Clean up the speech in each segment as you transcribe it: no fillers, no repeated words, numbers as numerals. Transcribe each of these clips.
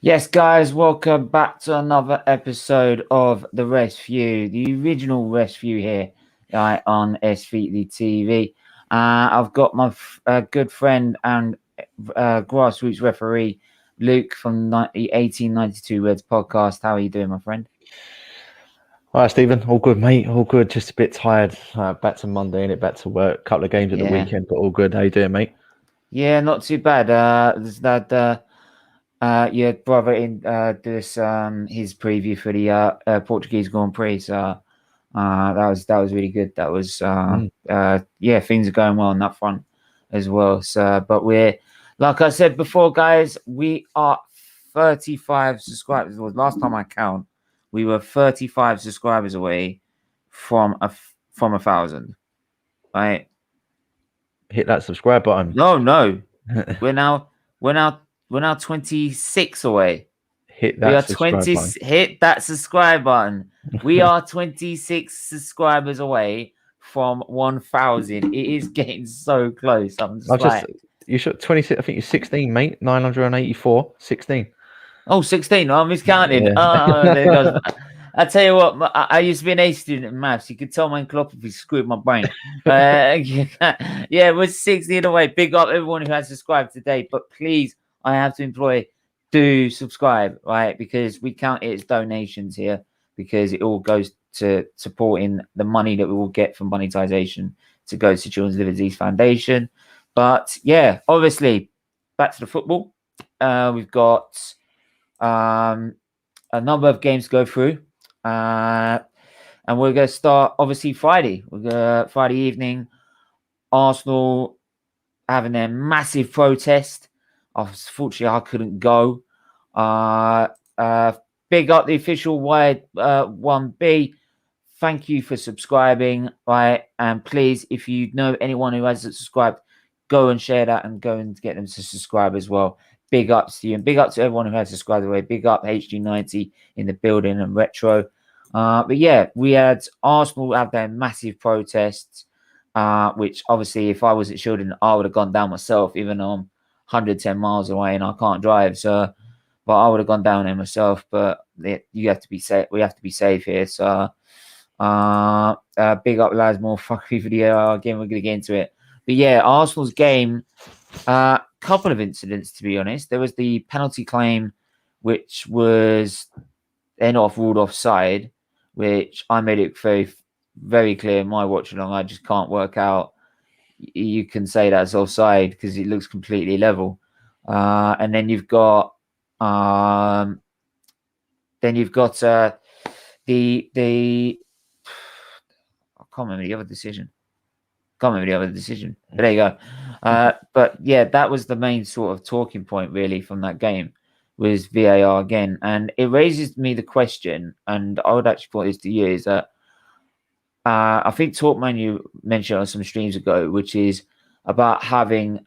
Yes, guys, welcome back to another episode of the Rest View, the original Rest View here on SFeatleyTV. I've got my good friend and grassroots referee, Luke from the 1892 Reds podcast. How are you doing, my friend? Hi, Stephen. All good, mate. All good. Just a bit tired. Back to Monday and back to work. Couple of games at the weekend, but all good. How you doing, mate? Yeah, not too bad. Yeah, brother in this his preview for the Portuguese Grand Prix. So that was really good. That was yeah, things are going well on that front as well. So, but we're like I said before, guys, we are 35 subscribers. Well, last time I count, we were 35 subscribers away from a 1,000. Right? Hit that subscribe button. No, we're now 26 away. Hit that subscribe button. Hit that subscribe button. We are 26 subscribers away from 1,000. It is getting so close. You should 26. I think you're 16, mate. 984. 16. Oh, 16. I miscounted. Yeah. I tell you what, I used to be an A student in maths. You could tell my encyclopedia screwed my brain. Yeah, we're 16 away. Big up everyone who has subscribed today. But please, I have to do subscribe, right? Because we count it as donations here, because it all goes to supporting the money that we will get from monetization to go to Children's Liver Disease Foundation. But yeah, obviously, back to the football. We've got a number of games to go through. And we're going to start, obviously, Friday. Friday evening, Arsenal having their massive protest. Unfortunately, I couldn't go. Big up the official Wired 1B. Thank you for subscribing, right? And please, if you know anyone who hasn't subscribed, go and share that and go and get them to subscribe as well. Big ups to you, and big up to everyone who has subscribed away. Big up HG90 in the building and Retro. But yeah, we had Arsenal have their massive protests, which obviously, if I was at Shildon, I would have gone down myself, even though I'm 110 miles away and I can't drive. So, but I would have gone down there myself. But you have to be safe. We have to be safe here. So, big up, lads. More fuckery for the again. We're gonna get into it. But yeah, Arsenal's game. Couple of incidents, to be honest. There was the penalty claim, which was then ruled offside, which I made it very, very clear in my watch along. I just can't work out. You can say that's offside because it looks completely level. And then you've got the I can't remember the other decision. But there you go. But yeah, that was the main sort of talking point really from that game, was VAR again. And it raises me the question, and I would actually put this to you, is that I think Talkman you mentioned on some streams ago, which is about having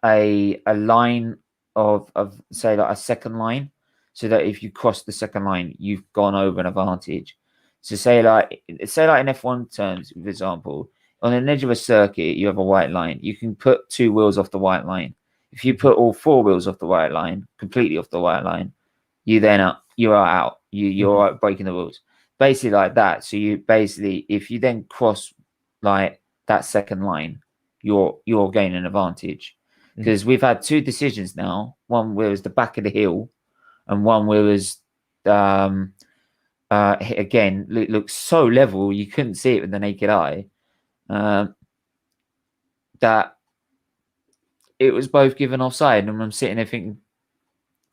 a line of say like a second line, so that if you cross the second line, you've gone over an advantage. So say like in F1 terms, for example, on an edge of a circuit, you have a white line. You can put 2 wheels off the white line. If you put all 4 wheels off the white line, completely off the white line, you are out. You're breaking the rules. Basically like that. So you basically, if you then cross like that second line, you're gaining an advantage. Because we've had 2 decisions now. One where it was the back of the heel, and one where it was again looks so level you couldn't see it with the naked eye. That it was both given offside, and I'm sitting there thinking,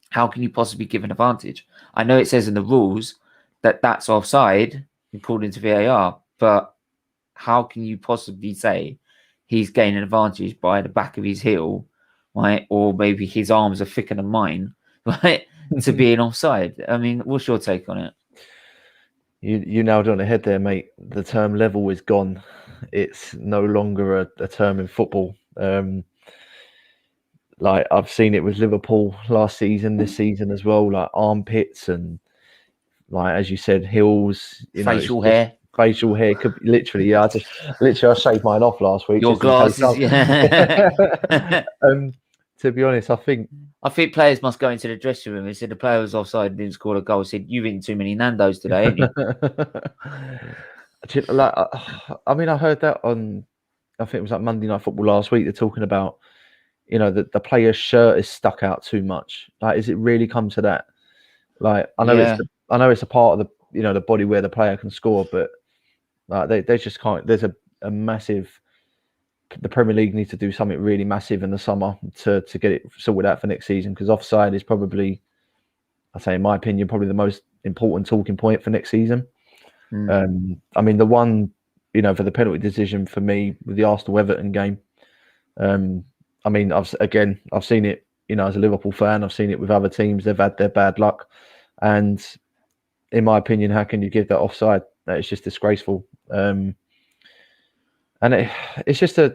how can you possibly give an advantage? I know it says in the rules that that's offside according to VAR, but how can you possibly say he's gaining an advantage by the back of his heel, right? Or maybe his arms are thicker than mine, right? To being offside. I mean, what's your take on it? You nailed it on the head there, mate. The term level is gone. It's no longer a term in football. Like I've seen it with Liverpool last season, this season as well, like armpits and, like as you said, heels, facial hair. Facial hair could literally, yeah. I shaved mine off last week. Your glasses, yeah. To be honest, I think players must go into the dressing room and say the player was offside and didn't score a goal. Said, "You've eaten too many Nando's today, ain't you?" Like, I mean, I heard that on, I think it was like Monday Night Football last week. They're talking about, that the player's shirt is stuck out too much. Like, is it really come to that? Like, I know it's a part of the the body where the player can score, but like they just can't. There's a massive. The Premier League needs to do something really massive in the summer to get it sorted out for next season, because offside is probably, I say in my opinion, probably the most important talking point for next season. I mean, the one, for the penalty decision for me with the Arsenal-Everton game. I mean, I've seen it, as a Liverpool fan, I've seen it with other teams. They've had their bad luck, and in my opinion, how can you give that offside? It's just disgraceful. And it's just a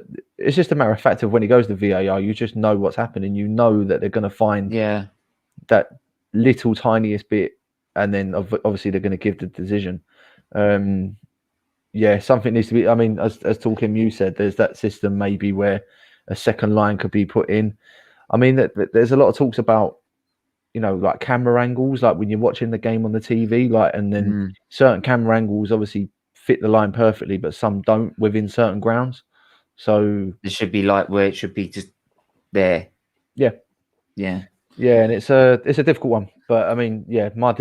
matter of fact of when it goes to VAR, you just know what's happening. You know that they're going to find that little tiniest bit, and then obviously they're going to give the decision. Something needs to be. I mean, as Talking you said, there's that system maybe where a second line could be put in. I mean, there's a lot of talks about, like camera angles, like when you're watching the game on the TV, like, and then certain camera angles obviously fit the line perfectly, but some don't within certain grounds. So it should be like where it should be just there. Yeah, and it's a difficult one. But I mean, my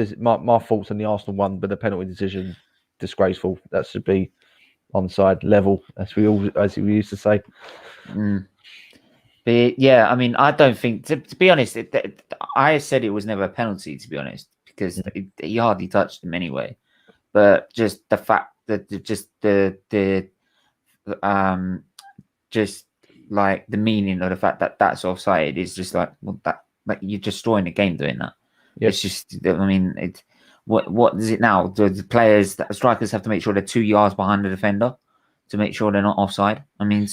thoughts on the Arsenal one, but the penalty decision, disgraceful. That should be onside level, as we used to say. But yeah, I mean, I don't think, to be honest, I said it was never a penalty, to be honest, because he hardly touched him anyway. But just the fact that just like the meaning of the fact that that's offside is just like, well, like you're destroying the game doing that. It's just, I mean, what is it now? Do the strikers have to make sure they're 2 yards behind the defender to make sure they're not offside? I mean,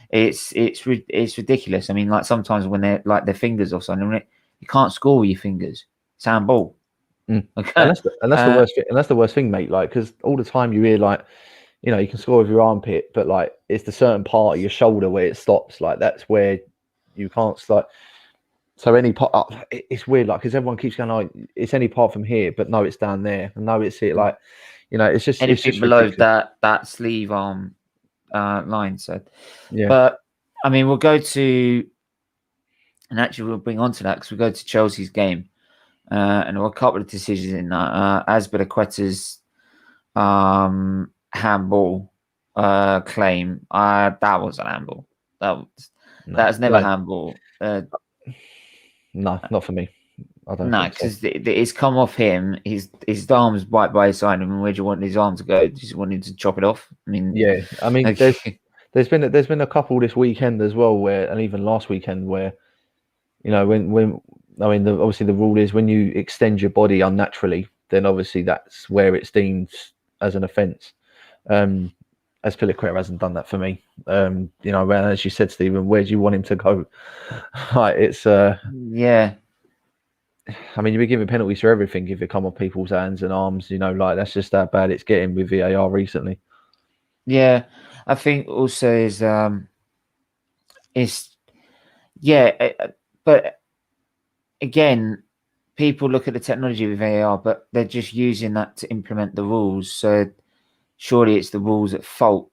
it's ridiculous. I mean, like sometimes when they're like their fingers offside, you can't score with your fingers. It's handball. Okay. And that's the worst thing. And that's the worst thing, mate. Like, because all the time you hear like, you can score with your armpit, but like it's the certain part of your shoulder where it stops. Like that's where you can't start. So any part, it's weird. Like, because everyone keeps going, "Oh, it's any part from here," but no, it's down there, and no, it's here. Like, it's just anything below ridiculous. that sleeve arm line. So, but I mean, we'll go to, and actually we'll bring on to that because we'll go to Chelsea's game. And there were a couple of decisions in that. Azpilicueta's handball claim. That was an handball. That's never handball. No, not for me. I don't. No, because it's come off him. His arm's right by his side. I mean, where do you want his arm to go? Do you want him to chop it off? I mean, there's been a couple this weekend as well, and even last weekend where, when I mean, obviously the rule is when you extend your body unnaturally, then obviously that's where it's deemed as an offence. Azpilicueta hasn't done that for me. As you said, Stephen, where do you want him to go? Like, it's I mean, you've been giving penalties for everything if it come off people's hands and arms. Like that's just how bad it's getting with VAR recently. Yeah, I think also is but again, people look at the technology with VAR, but they're just using that to implement the rules. So surely it's the rules at fault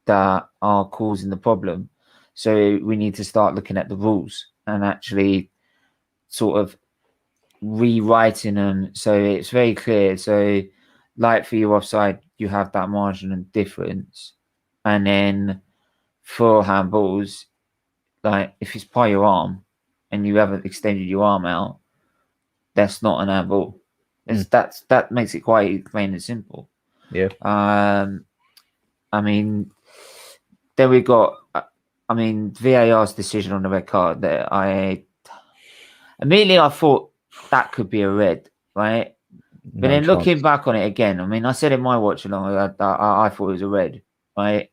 that are causing the problem. So we need to start looking at the rules and actually sort of rewriting them so it's very clear. So like for your offside, you have that margin of difference. And then for handballs, like if it's by your arm and you haven't extended your arm out, that's not an handball. That makes it quite plain and simple. Yeah. I mean, then we got, VAR's decision on the red card there. Immediately I thought that could be a red, right? But then looking back on it again, I mean, I said in my watch along, I thought it was a red, right?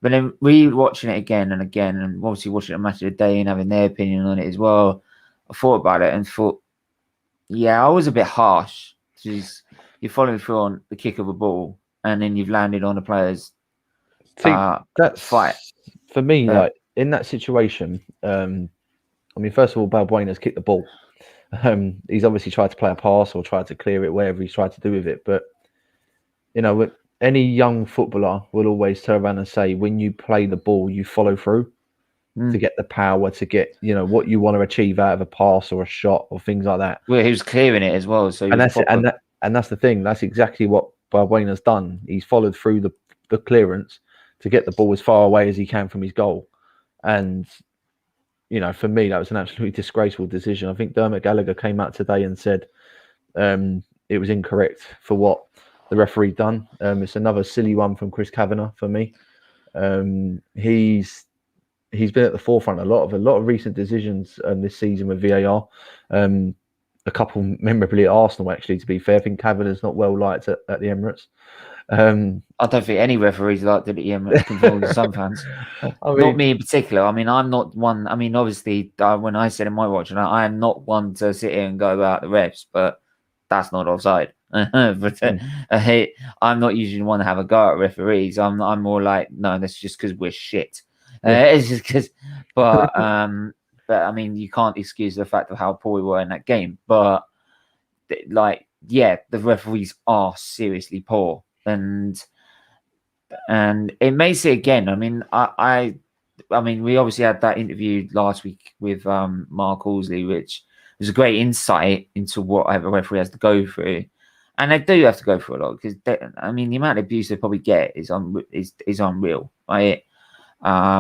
But then re-watching it again and again, and obviously watching a match of the day and having their opinion on it as well, I thought about it and thought, yeah, I was a bit harsh. Because you're following through on the kick of a ball, and then you've landed on the player's that's fight. For me, like in that situation, I mean, first of all, Balbuena's kicked the ball. He's obviously tried to play a pass or tried to clear it, whatever he's tried to do with it. But, you know, any young footballer will always turn around and say, when you play the ball, you follow through to get the power, to get, you know, what you want to achieve out of a pass or a shot or things like that. Well, he was clearing it as well. So And that's it. And that's the thing. That's exactly what Balbuena's done. He's followed through the clearance to get the ball as far away as he can from his goal. And, you know, for me, that was an absolutely disgraceful decision. I think Dermot Gallagher came out today and said it was incorrect for what the referee done. It's another silly one from Chris Kavanagh for me. He's been at the forefront a lot of recent decisions this season with VAR. A couple memorably at Arsenal, actually, to be fair. I think Kavanagh's not well liked at the Emirates. I don't think any referees liked it at the Emirates, compared to some fans. Not me in particular. I mean, I'm not one. I mean, obviously, when I said in my watch, I am not one to sit here and go about the refs, but that's not offside. But I'm not usually one to have a go at referees. I'm more like, no, that's just because we're shit. It's just because, but I mean, you can't excuse the fact of how poor we were in that game. But like, yeah, the referees are seriously poor, and it makes it again. I mean, I mean, we obviously had that interview last week with Mark Horsley, which was a great insight into what a referee has to go through. And they do have to go through a lot, because I mean, the amount of abuse they probably get is unreal, right?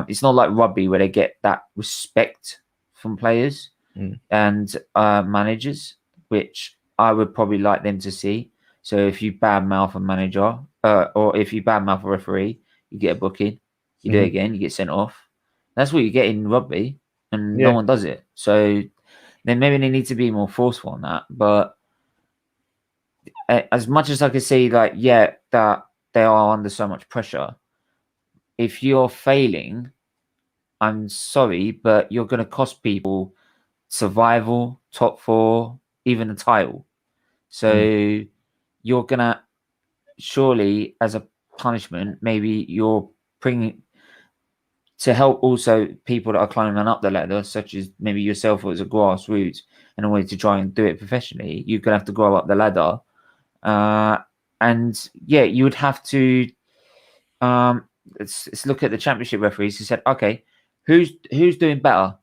It's not like rugby where they get that respect from players and managers, which I would probably like them to see. So if you badmouth a manager or if you badmouth a referee, you get a booking. You do it again, you get sent off. That's what you get in rugby, and no one does it. So then maybe they need to be more forceful on that. But as much as I can see, like, yeah, that they are under so much pressure, if you're failing, I'm sorry, but you're going to cost people survival, top four, even a title. So you're going to, surely, as a punishment, maybe you're bringing, to help also people that are climbing up the ladder, such as maybe yourself as a grassroots, in a way to try and do it professionally, you're going to have to grow up the ladder. And yeah, you would have to let's look at the championship referees who said, okay, who's doing better?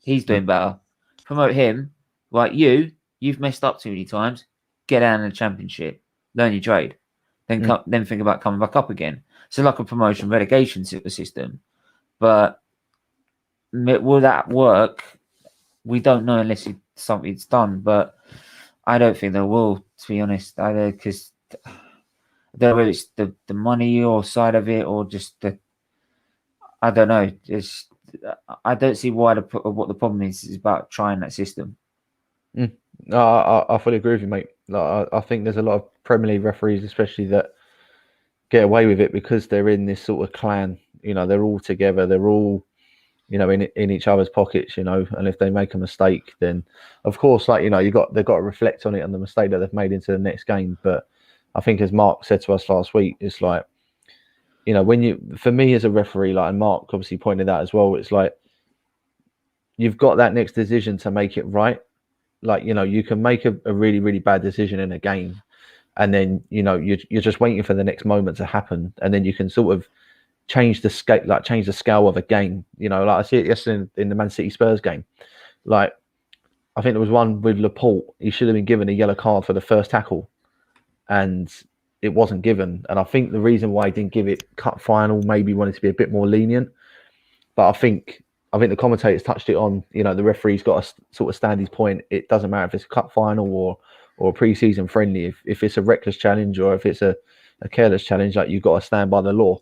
He's doing better. Promote him. Right, you've messed up too many times. Get out in the championship. Learn your trade. Then think about coming back up again. So like a promotion relegation system. But will that work? We don't know unless something's done. But I don't think there will, to be honest. Either, because I don't know whether it's the money or side of it, or just I don't know. I don't see what the problem is about trying that system. No, I fully agree with you, mate. Like, I think there's a lot of Premier League referees, especially, that get away with it because they're in this sort of clan. You know, they're all together. They're all, you know, in each other's pockets. You know, and if they make a mistake, then of course, like, you know, they've got to reflect on it and the mistake that they've made into the next game. But I think, as Mark said to us last week, it's like, you know, for me as a referee, like, and Mark obviously pointed out as well, it's like you've got that next decision to make it right. Like, you know, you can make a really, really bad decision in a game, and then, you know, you're just waiting for the next moment to happen, and then you can sort of change the scale of a game. You know, like I see it yesterday in the Man City Spurs game. Like, I think there was one with Laporte. He should have been given a yellow card for the first tackle, and it wasn't given. And I think the reason why he didn't give it cut final, maybe wanted to be a bit more lenient. But I think the commentators touched it on. You know, the referee's got to sort of stand his point. It doesn't matter if it's a cup final or a pre-season friendly. If it's a reckless challenge or if it's a careless challenge, like, you've got to stand by the law.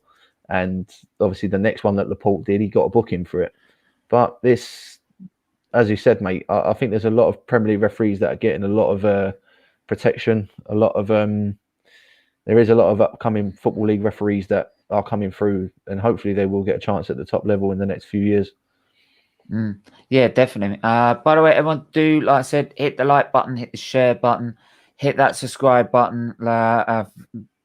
And obviously the next one that Laporte did, he got a booking for it. But this, as you said, mate, I think there's a lot of Premier League referees that are getting a lot of protection. A lot of there is a lot of upcoming Football League referees that are coming through, and hopefully they will get a chance at the top level in the next few years. Yeah, definitely. By the way, everyone, do, like I said, hit the like button, hit the share button, hit that subscribe button.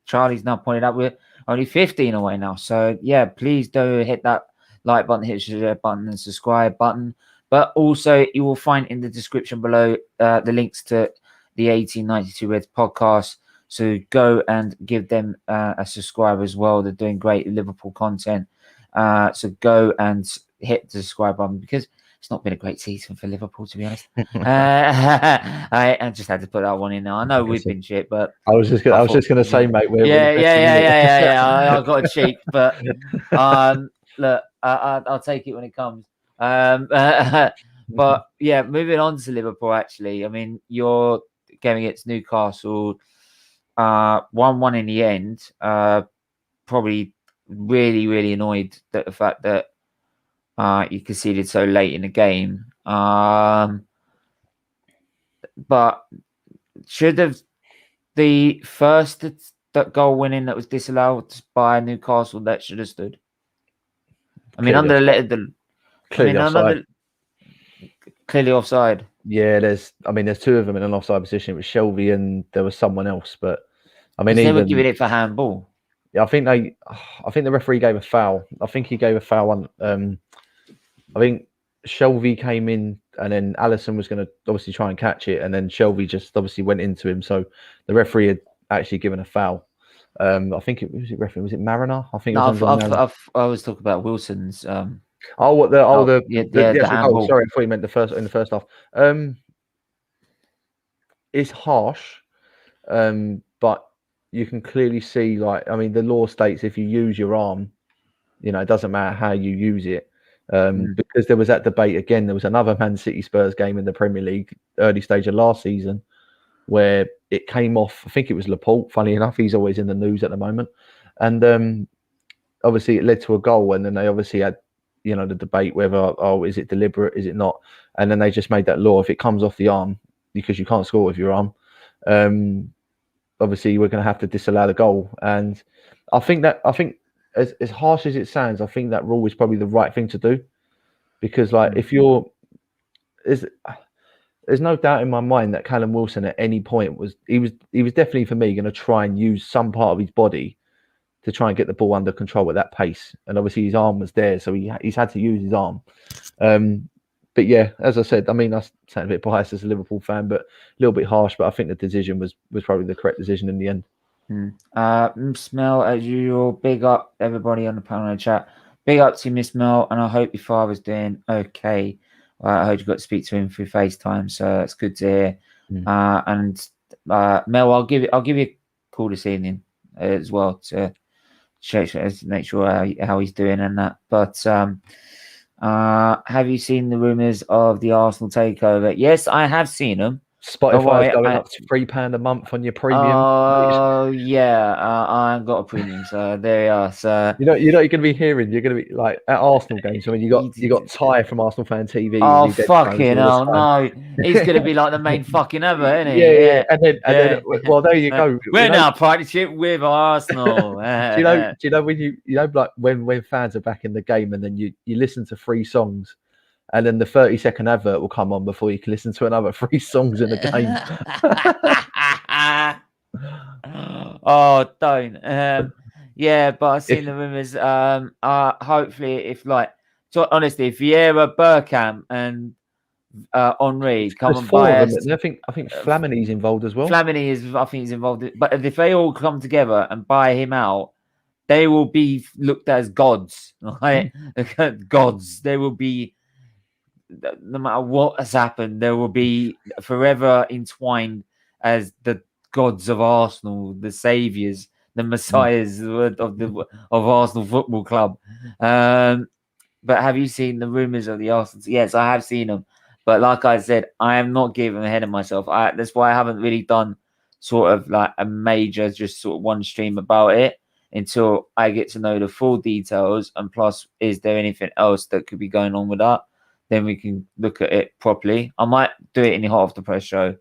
Charlie's now pointed out we're only 15 away now, so yeah, please do hit that like button, hit the share button, and subscribe button. But also, you will find in the description below the links to the 1892 Reds podcast. So go and give them a subscribe as well. They're doing great Liverpool content. So go and hit the subscribe button, because it's not been a great season for Liverpool, to be honest. I just had to put that one in there. I know we've been shit, but I was just gonna say, mate. I got a cheek, but look, I'll take it when it comes. But yeah, moving on to Liverpool. Actually, I mean, your game against Newcastle, 1-1 in the end. Probably really annoyed at the fact that you conceded so late in the game. But should have the first that goal winning that was disallowed by Newcastle, that should have stood. I mean, clearly offside. Yeah, there's two of them in an offside position. It was Shelby and there was someone else, but I mean, they were giving it for handball. Yeah, I think the referee gave a foul. I think he gave a foul on. I think Shelby came in and then Allison was going to obviously try and catch it, and then Shelby just obviously went into him. So the referee had actually given a foul. I think it was Mariner. I think I was talking about Wilson's. The actual goal. Sorry, I thought you meant in the first half. It's harsh, but you can clearly see, like, I mean, the law states if you use your arm, it doesn't matter how you use it. Because there was that debate again. There was another Man City Spurs game in the Premier League early stage of last season where it came off. I think it was Laporte. Funny enough, he's always in the news at the moment, and obviously it led to a goal. And then they obviously had, the debate whether is it deliberate, is it not? And then they just made that law: if it comes off the arm, because you can't score with your arm, obviously we're going to have to disallow the goal. And I think as harsh as it sounds, I think that rule is probably the right thing to do, because like if there's no doubt in my mind that Callum Wilson at any point was definitely, for me, going to try and use some part of his body to try and get the ball under control at that pace. And obviously his arm was there, so he's had to use his arm. But yeah, as I said, I mean, I sound a bit biased as a Liverpool fan, but a little bit harsh. But I think the decision was probably the correct decision in the end. Smell, as usual, big up everybody on the panel and chat. Big up to Miss Mel, and I hope your father's doing okay. I heard you got to speak to him through FaceTime, so it's good to hear. And Mel, I'll give you a call this evening as well to make sure how he's doing and that. But have you seen the rumours of the Arsenal takeover? Yes, I have seen them. Spotify is going up to £3 a month on your premium. Oh yeah, I ain't got a premium, so there you are. So you're going to be hearing. You're going to be like at Arsenal games. I mean, you got Ty from Arsenal Fan TV. Oh fucking hell, no! He's going to be like the main fucking ever, isn't he? Yeah. And then, well, there you go. We're now partnership with Arsenal. do you know when like when fans are back in the game and then you listen to 3 songs. And then the 30-second advert will come on before you can listen to another 3 songs in the game. Oh, don't. Yeah, but I've seen the rumours. Hopefully, honestly, if Vieira, Bergkamp, and Henri come and buy us. I think Flamini's involved as well. I think he's involved. But if they all come together and buy him out, they will be looked at as gods. Right? Gods. They will be. No matter what has happened, they will be forever entwined as the gods of Arsenal, the saviors, the messiahs of Arsenal Football Club. But have you seen the rumours of the Arsenal? Yes, I have seen them. But like I said, I am not giving ahead of myself. That's why I haven't really done sort of like a major, just sort of one stream about it until I get to know the full details. And plus, is there anything else that could be going on with that? Then we can look at it properly. I might do it in the Hot Off the Press show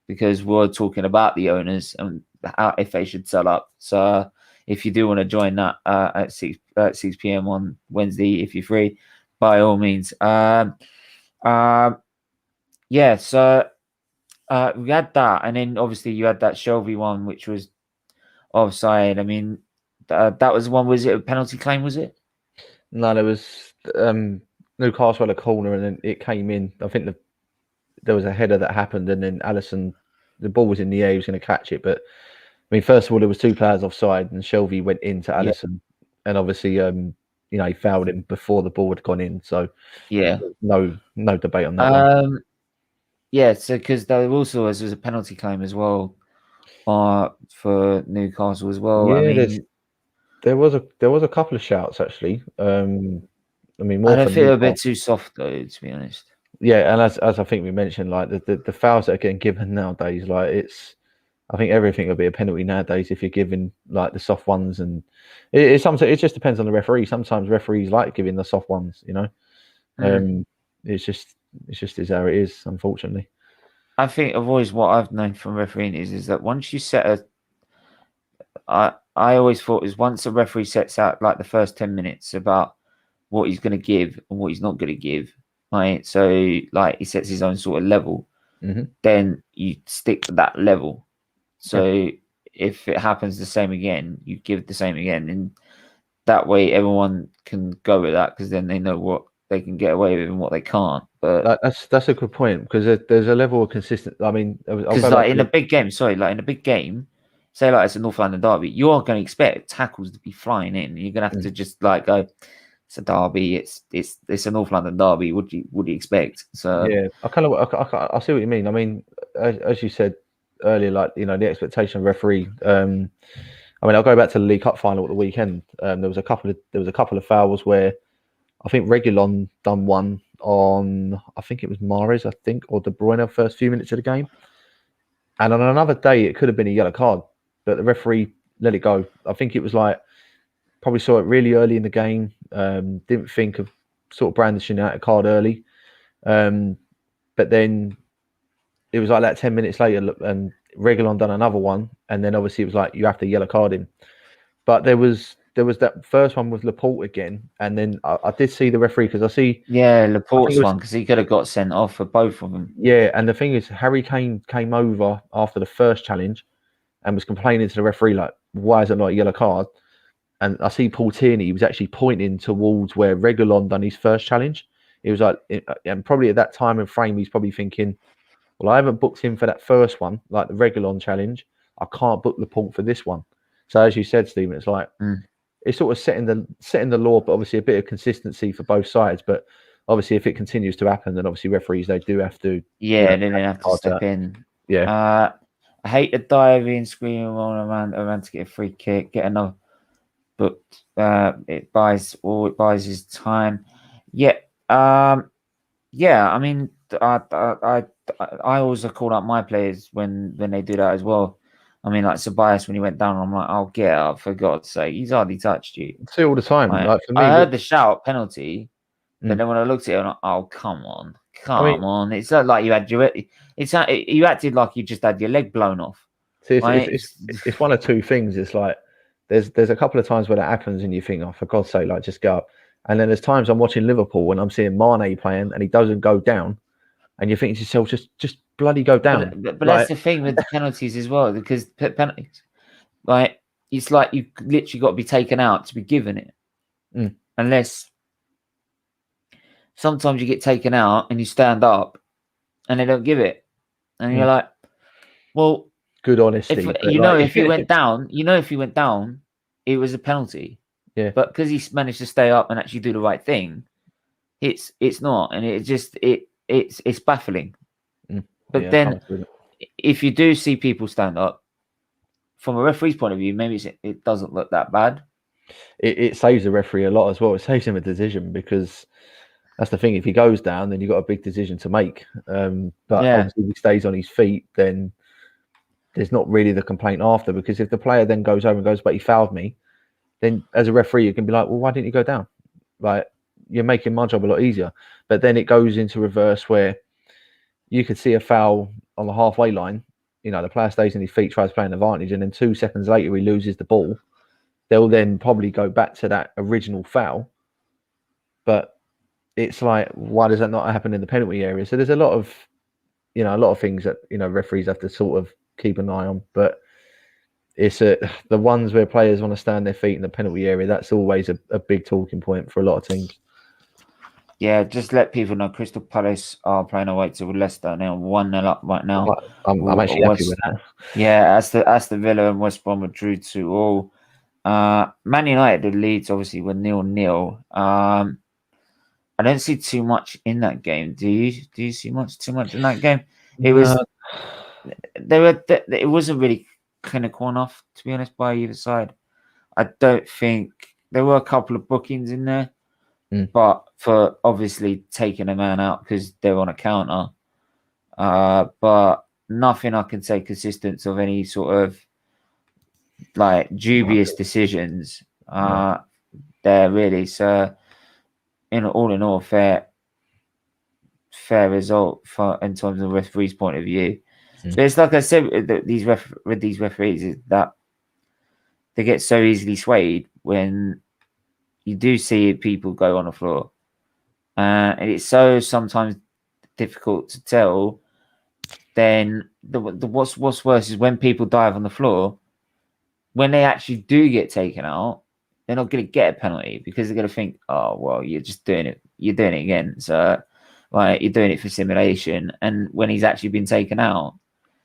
because we're talking about the owners and if they should sell up. So if you do want to join that at 6 p.m. on Wednesday, if you're free, by all means. So we had that, and then obviously you had that Shelby one, which was offside. I mean, that was one. Was it a penalty claim? Was it? No, there was. Newcastle had a corner and then it came in. I think there was a header that happened, and then Alisson, the ball was in the air, he was going to catch it. But I mean, first of all, there was 2 players offside, and Shelby went into Yeah. Alisson, and obviously, he fouled him before the ball had gone in. So Yeah. no debate on that one. Yeah. So because there also was a penalty claim as well, for Newcastle as well. Yeah, I mean, there was a couple of shouts actually. I mean, I more don't for feel a bit Newcastle. too soft though, to be honest. Yeah, and as I think we mentioned, like the fouls that are getting given nowadays, like I think everything will be a penalty nowadays if you're giving like the soft ones, and sometimes it just depends on the referee. Sometimes referees like giving the soft ones, you know. It's just is how it is, unfortunately. I think what I've known from refereeing is that once you set I always thought is once a referee sets out like the first 10 minutes about what he's going to give and what he's not going to give, right? So like he sets his own sort of level, then you stick to that level. So if it happens the same again, you give the same again, and that way everyone can go with that because then they know what they can get away with and what they can't. But that's a good point because there's a level of consistent. I mean, because like in a big game, like in a big game, say like it's a North London derby, you are going to expect tackles to be flying in. You're going to have to just like go, it's a derby, it's a North London derby. What do you expect? So yeah, I see what you mean. I mean, as you said earlier, like the expectation of referee. I mean, I'll go back to the League Cup final at the weekend. There was a couple of fouls where I think Reguilon done one on, I think it was Mahrez, or De Bruyne first few minutes of the game. And on another day, it could have been a yellow card, but the referee let it go. I think it was like, probably saw it really early in the game. Didn't think of sort of brandishing out a card early. But then it was like that 10 minutes later, and Reguilon done another one. And then obviously it was like, you have to yellow card him. But there was that first one with Laporte again, and then I did see the referee because I see Laporte's one because he could have got sent off for both of them. Yeah, and the thing is, Harry Kane came over after the first challenge and was complaining to the referee like, "Why is it not a yellow card?" And I see Paul Tierney was actually pointing towards where Reguilon done his first challenge. He was like, and probably at that time and frame, he's probably thinking, "Well, I haven't booked him for that first one, like the Reguilon challenge. I can't book Laporte for this one." So as you said, Stephen, it's like it's sort of setting the law, but obviously a bit of consistency for both sides. But obviously, if it continues to happen, then obviously referees they do have to then they have to step in. Yeah. I hate the diving, screaming around to get a free kick, get another, but it buys his time. Yeah. Yeah. I mean, I always call out my players when they do that as well. I mean, like Ceballos when he went down, I'm like, "Oh, get up for God's sake! He's hardly touched you." See all the time. Like for me, I heard the shout penalty, but then when I looked at it, I'm like, "Oh, come on! It's not like you had you acted like you just had your leg blown off." See, it's one of two things. It's like there's a couple of times where that happens, and you think, "Oh, for God's sake, like just go up." And then there's times I'm watching Liverpool and I'm seeing Mane playing, and he doesn't go down, and you think to yourself, just bloody go down. But that's the thing with the penalties as well, because penalties, like it's like you've literally got to be taken out to be given it, unless sometimes you get taken out and you stand up and they don't give it, and you're like, well, good honesty. If he went down, if he went down, it was a penalty. Yeah. But because he managed to stay up and actually do the right thing, it's not, and it's baffling. But then, if you do see people stand up, from a referee's point of view, maybe it doesn't look that bad. It saves the referee a lot as well. It saves him a decision because that's the thing. If he goes down, then you've got a big decision to make. But obviously, if he stays on his feet, then there's not really the complaint after. Because if the player then goes over and goes, "But he fouled me," then as a referee, you can be like, "Well, why didn't you go down?" Like you're making my job a lot easier. But then it goes into reverse where you could see a foul on the halfway line. The player stays on his feet, tries to play an advantage, and then 2 seconds later he loses the ball. They'll then probably go back to that original foul. But it's like, why does that not happen in the penalty area? So there's a lot of things that referees have to sort of keep an eye on. But it's the ones where players want to stand their feet in the penalty area. That's always a big talking point for a lot of teams. Yeah, just let people know Crystal Palace are playing away to Leicester now, 1-0 up right now. I'm actually happy with that. Yeah, Aston Villa and West Brom drew 2-2. Man United and Leeds obviously were 0-0. I don't see too much in that game. Do you? Do you see too much in that game? It was No. it wasn't really clinical enough, to be honest, by either side. I don't think there were a couple of bookings in there, but for obviously taking a man out because they're on a counter. But nothing I can say consistent of any sort of like dubious decisions there really. So in all, fair result for in terms of the referee's point of view. But it's like I said with these referees is that they get so easily swayed when you do see people go on the floor, and it's so sometimes difficult to tell. Then what's worse is when people dive on the floor. When they actually do get taken out, they're not going to get a penalty because they're going to think, "Oh, well, you're just doing it. You're doing it again." So, like, you're doing it for simulation. And when he's actually been taken out,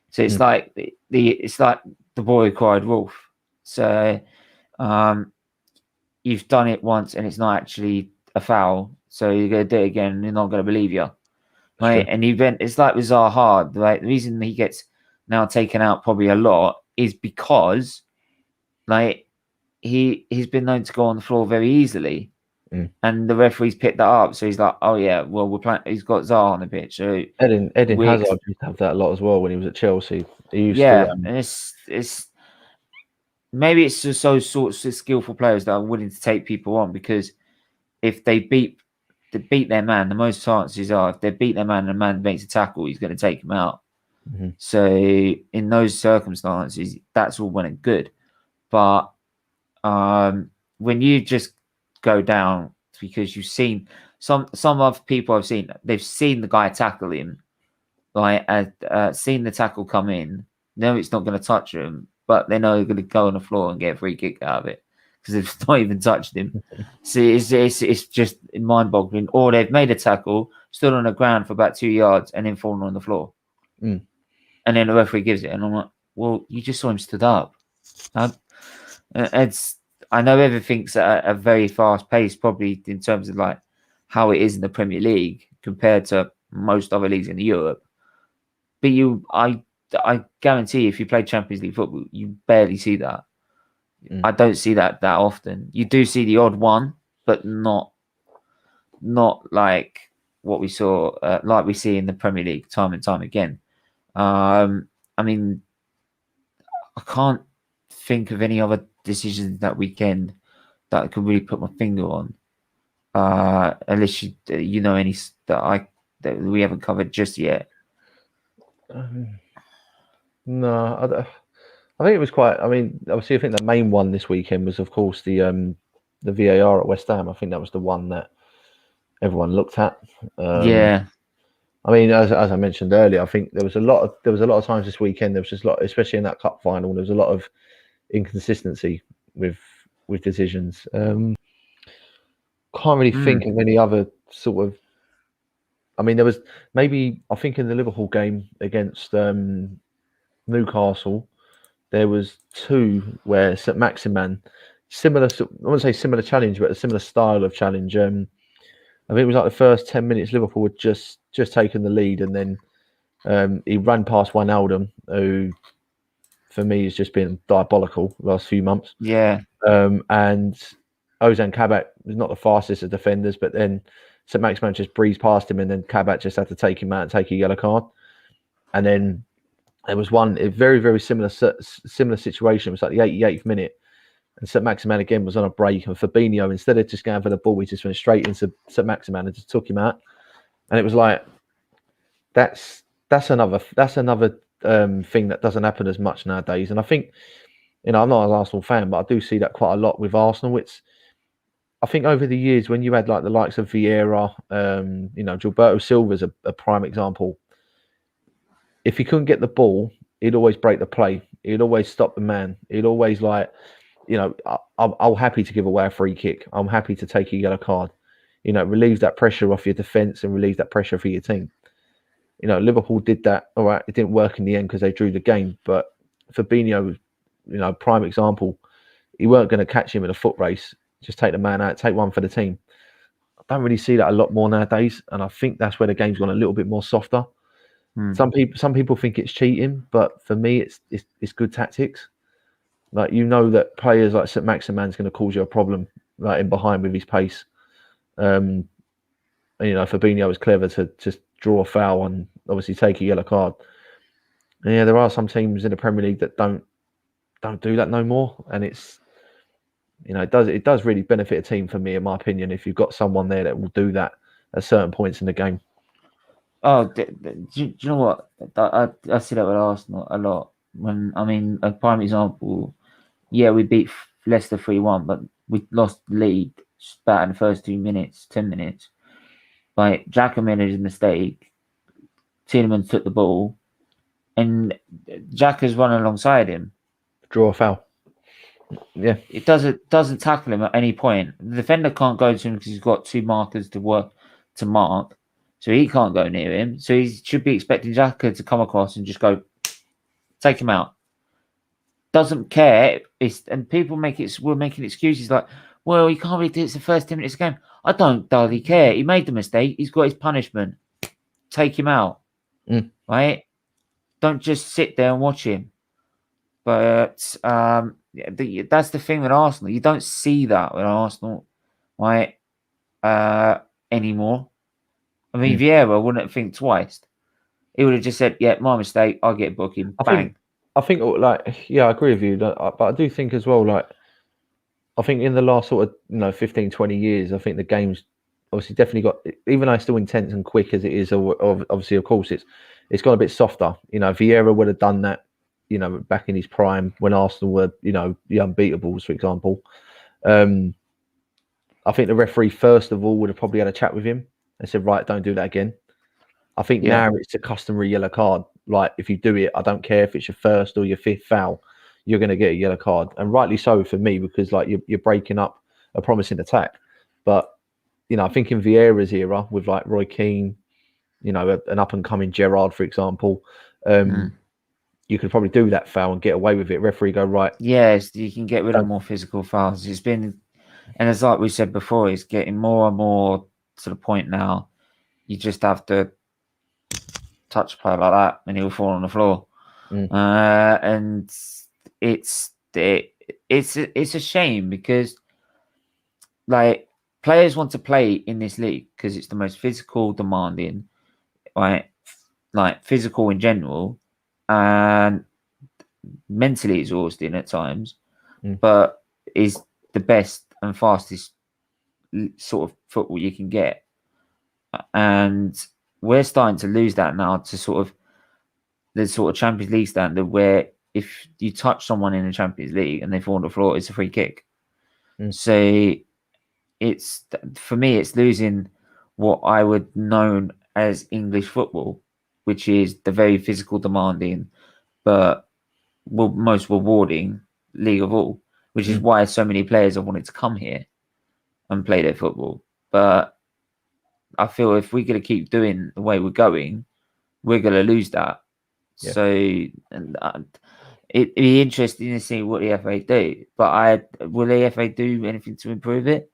so it's like it's like the boy who cried wolf. So, you've done it once and it's not actually a foul. So you're going to do it again and they're not going to believe you. Right. And it's like with Zaha, right? The reason he gets now taken out probably a lot is because like he's been known to go on the floor very easily. And the referee's picked that up. So he's like, oh yeah, well we're playing, he's got Zaha on the pitch. So Eden Hazard used to have that a lot as well when he was at Chelsea. He used to and it's maybe it's just those sorts of skillful players that are willing to take people on, because if they beat their man, the most chances are if they beat their man and the man makes a tackle, he's going to take him out. So in those circumstances, that's all well and good. But when you just go down because you've seen some other people I've seen, they've seen the guy tackle him, like seen the tackle come in, know it's not going to touch him, but they know they're going to go on the floor and get a free kick out of it because they've not even touched him. So it's just mind-boggling. Or they've made a tackle, stood on the ground for about 2 yards, and then fallen on the floor. And then the referee gives it, and I'm like, well, you just saw him stood up. I know everything's at a very fast pace, probably in terms of like how it is in the Premier League compared to most other leagues in Europe. But I guarantee if you play Champions League football, you barely see that. I don't see that often. You do see the odd one, but not like what we saw, like we see in the Premier League time and time again. I mean, I can't think of any other decisions that weekend that I could really put my finger on, unless you know any that we haven't covered just yet. No, I think it was quite. I mean, obviously, I think the main one this weekend was, of course, the VAR at West Ham. I think that was the one that everyone looked at. Yeah. I mean, as I mentioned earlier, I think there was a lot of times this weekend. There was just a lot, especially in that cup final. There was a lot of inconsistency with decisions. Can't really think of any other sort of. I mean, there was maybe, I think in the Liverpool game against Newcastle, there was two where St Maximin, similar, I wouldn't say similar challenge, but a similar style of challenge. I think it was like the first 10 minutes, Liverpool had just taken the lead, and then he ran past Wijnaldum, who for me has just been diabolical the last few months. Yeah. And Ozan Kabak was not the fastest of defenders, but then St Maximin just breezed past him, and then Kabak just had to take him out and take a yellow card. And then there was a very, very similar situation. It was like the 88th minute, and St Maximin again was on a break, and Fabinho, instead of just going for the ball, he just went straight into St Maximin and just took him out. And it was like that's another thing that doesn't happen as much nowadays. And I think, I'm not an Arsenal fan, but I do see that quite a lot with Arsenal. I think over the years, when you had like the likes of Vieira, Gilberto Silva's a prime example. If he couldn't get the ball, he'd always break the play. He'd always stop the man. He'd always I'm happy to give away a free kick. I'm happy to take a yellow card. You know, it relieves that pressure off your defence and relieves that pressure for your team. You know, Liverpool did that. All right, it didn't work in the end because they drew the game. But Fabinho, you know, prime example. You weren't going to catch him in a foot race. Just take the man out, take one for the team. I don't really see that a lot more nowadays, and I think that's where the game's gone a little bit more softer. Some people think it's cheating, but for me, it's good tactics. Like, you know that players like St Maximan's going to cause you a problem, like in behind with his pace. And, you know, Fabinho was clever to just draw a foul and obviously take a yellow card. And yeah, there are some teams in the Premier League that don't do that no more, and it's, you know, it does really benefit a team, for me, in my opinion, if you've got someone there that will do that at certain points in the game. Oh, do you know what? I see that with Arsenal a lot. A prime example, yeah, we beat Leicester 3-1, but we lost the lead about in the first 10 minutes. Like, Xhaka made a mistake, Tielemans took the ball, and Xhaka's running alongside him. Draw a foul. Yeah. It doesn't tackle him at any point. The defender can't go to him because he's got two markers to mark. So he can't go near him. So he should be expecting Xhaka to come across and just go, take him out. Doesn't care. And people we're making excuses like, well, you can't really do it. It's the first 10 minutes of the game. I don't thoroughly care. He made the mistake. He's got his punishment. Take him out. Right? Don't just sit there and watch him. But that's the thing with Arsenal. You don't see that with Arsenal, right? Anymore. I mean, Vieira wouldn't think twice. He would have just said, "Yeah, my mistake. I'll get booking." Bang. I think, like, yeah, I agree with you. But I do think as well, like, I think in the last sort of 15, 20 years, I think the game's obviously definitely got, even though it's still intense and quick as it is, obviously, of course, it's got a bit softer. You know, Vieira would have done that, you know, back in his prime when Arsenal were, you know, the unbeatables, for example. I think the referee, first of all, would have probably had a chat with him and said, right, don't do that again. I think now it's a customary yellow card. Like, if you do it, I don't care if it's your first or your fifth foul, you're going to get a yellow card. And rightly so for me, because, like, you're breaking up a promising attack. But, you know, I think in Vieira's era with, like, Roy Keane, you know, an up-and-coming Gerrard, for example, you could probably do that foul and get away with it. Referee go, right. Yes, you can get rid of more physical fouls. It's been, and as like we said before, it's getting more and more to the point now. You just have to touch a player like that and he'll fall on the floor. And it's a shame because, like, players want to play in this league because it's the most physical, demanding, right? Like, physical in general, and mentally exhausting at times, but is the best and fastest sort of football you can get. And we're starting to lose that now to sort of the sort of Champions League standard, where if you touch someone in the Champions League and they fall on the floor, it's a free kick. So it's, for me, it's losing what I would know as English football, which is the very physical, demanding, but most rewarding league of all, which is why so many players have wanted to come here and play their football. But I feel if we're going to keep doing the way we're going, we're going to lose that. Yeah. So it'd be interesting to see what the FA do. But will the FA do anything to improve it?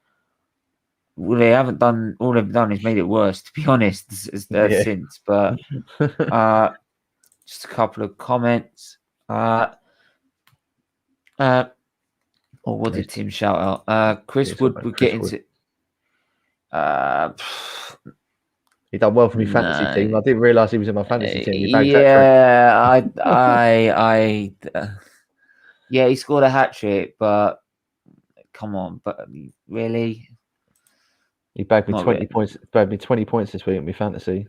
Well, they haven't done. All they've done is made it worse, to be honest, since. But just a couple of comments. Or what did Tim shout out? Chris would get into. He done well for me fantasy team. I didn't realise he was in my fantasy team. Yeah, he scored a hat trick, but come on, but really, he bagged me 20 points. Bagged me 20 points this week in my fantasy.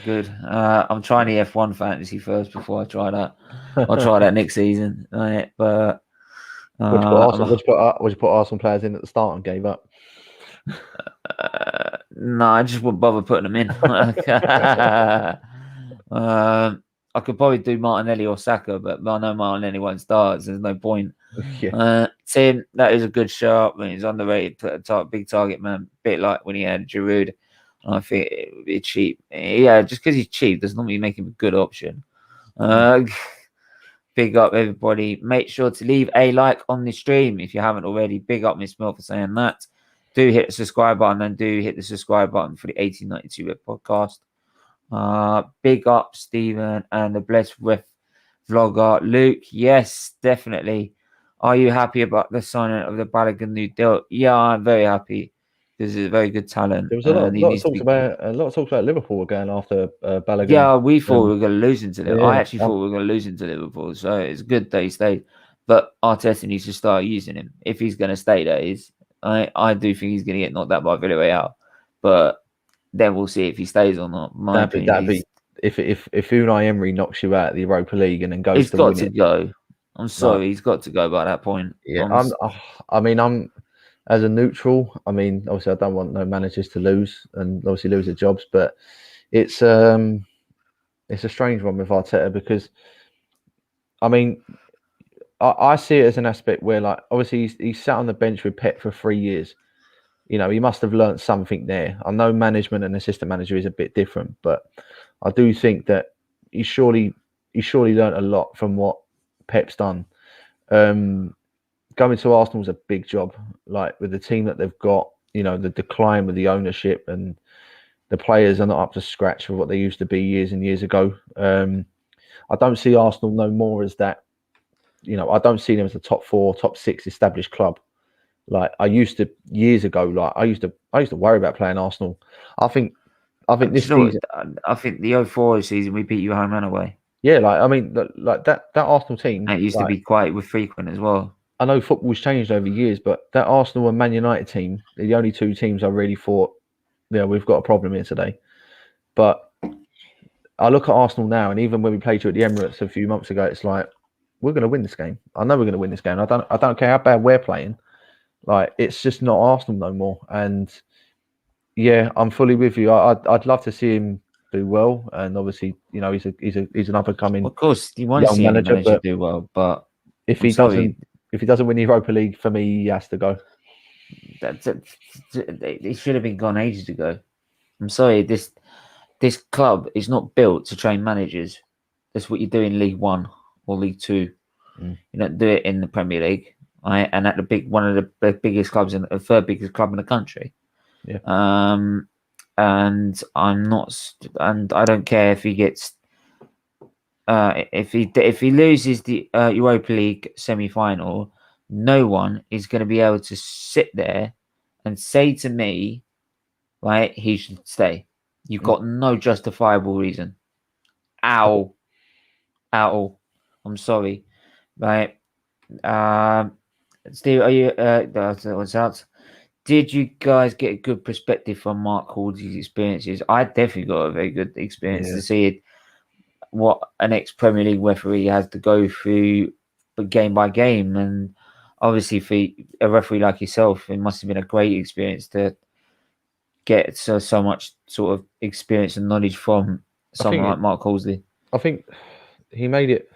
Good. I'm trying the F1 fantasy first before I try that. I'll try that next season. Right, but would you put Arsenal players in at the start and gave up? No, I just wouldn't bother putting them in. I could probably do Martinelli or Saka, but I know Martinelli won't start, so there's no point. Yeah. Tim, that is a good shot. When he's underrated, big target man, bit like when he had Giroud. I think it would be cheap. Yeah, just because he's cheap does not mean make him a good option. Big up everybody. Make sure to leave a like on the stream if you haven't already. Big up Miss Mill for saying that. Do hit the subscribe button and do hit the subscribe button for the 1892 Web podcast. Big up Stephen and the Blessed Ref vlogger Luke. Yes, definitely. Are you happy about the signing of the Balogun new deal? Yeah, I'm very happy. This is a very good talent. There was a lot of talks about Liverpool again after Balogun. Yeah, we thought we were going to lose into Liverpool. I Yeah, actually thought we were going to lose into Liverpool, so it's good that he stayed. But Arteta needs to start using him if he's going to stay. That is, I do think he's going to get knocked out by Villarreal, but then we'll see if he stays or not. that'd be if Unai Emery knocks you out of the Europa League and then goes he's to got win to it. go. I'm sorry, he's got to go by that point. Yeah, I'm as a neutral. I mean, obviously, I don't want no managers to lose and obviously lose their jobs, but it's a strange one with Arteta because, I mean, I see it as an aspect where, like, obviously he's sat on the bench with Pep for 3 years. You know, he must have learnt something there. I know management and assistant manager is a bit different, but I do think that he surely learnt a lot from what Pep's done. Going to Arsenal is a big job. Like with the team that they've got, you know, the decline with the ownership and the players are not up to scratch for what they used to be years and years ago. I don't see Arsenal no more as that. You know, I don't see them as a top 4, top 6 established club. Like I used to years ago. Like I used to worry about playing Arsenal. I think this season. I think the 04 season we beat you home and away. Yeah, like I mean, like that Arsenal team. And it used to be quite frequent as well. I know football's changed over years, but that Arsenal and Man United team, they're the only two teams I really thought, yeah, we've got a problem here today. But I look at Arsenal now, and even when we played you at the Emirates a few months ago, it's like we're going to win this game. I know we're going to win this game. I don't care how bad we're playing. Like it's just not Arsenal no more. And yeah, I'm fully with you. I'd love to see him do well, and obviously, you know, he's an up and coming. Of course, you want to see any manager do well, but if he doesn't win the Europa League, for me, he has to go. It should have been gone ages ago. I'm sorry, this club is not built to train managers. That's what you do in League One or League Two. You don't do it in the Premier League. And at one of the biggest clubs the third biggest club in the country. Yeah. And I'm not, and I don't care if he gets, if he loses the Europa League semi-final, no one is going to be able to sit there and say to me, right, he should stay. You've got no justifiable reason. Ow. I'm sorry, right? Steve, are you? What's out? Did you guys get a good perspective from Mark Halsey's experiences? I definitely got a very good experience to see what an ex-Premier League referee has to go through game by game. And obviously for a referee like yourself, it must have been a great experience to get so much sort of experience and knowledge from someone like Mark Halsey. I think he made it.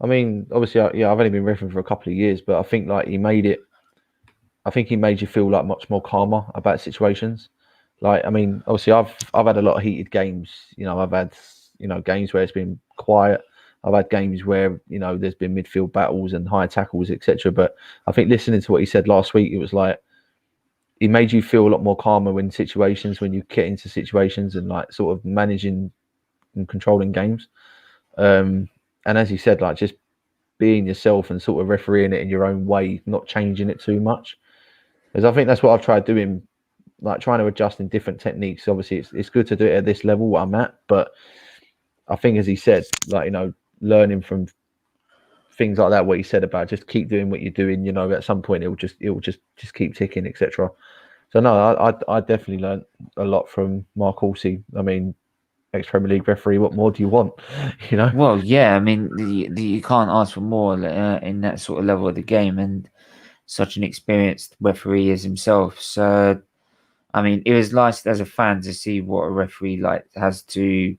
I mean, obviously, I've only been refereeing for a couple of years, but I think like he made it. I think he made you feel like much more calmer about situations. Like, I mean, obviously, I've had a lot of heated games. You know, I've had games where it's been quiet. I've had games where there's been midfield battles and high tackles, etc. But I think listening to what he said last week, it was like he made you feel a lot more calmer when you get into situations and like sort of managing and controlling games. And as you said, like just being yourself and sort of refereeing it in your own way, not changing it too much. Because I think that's what I've tried doing, like trying to adjust in different techniques. Obviously, it's good to do it at this level what I'm at, but I think, as he said, like learning from things like that, what he said about just keep doing what you're doing. At some point it will just keep ticking, etc. So no, I definitely learned a lot from Mark Halsey. I mean, ex-Premier League referee, what more do you want? Well, yeah, I mean, you can't ask for more in that sort of level of the game, and such an experienced referee as himself. So, I mean, it was nice as a fan to see what a referee has to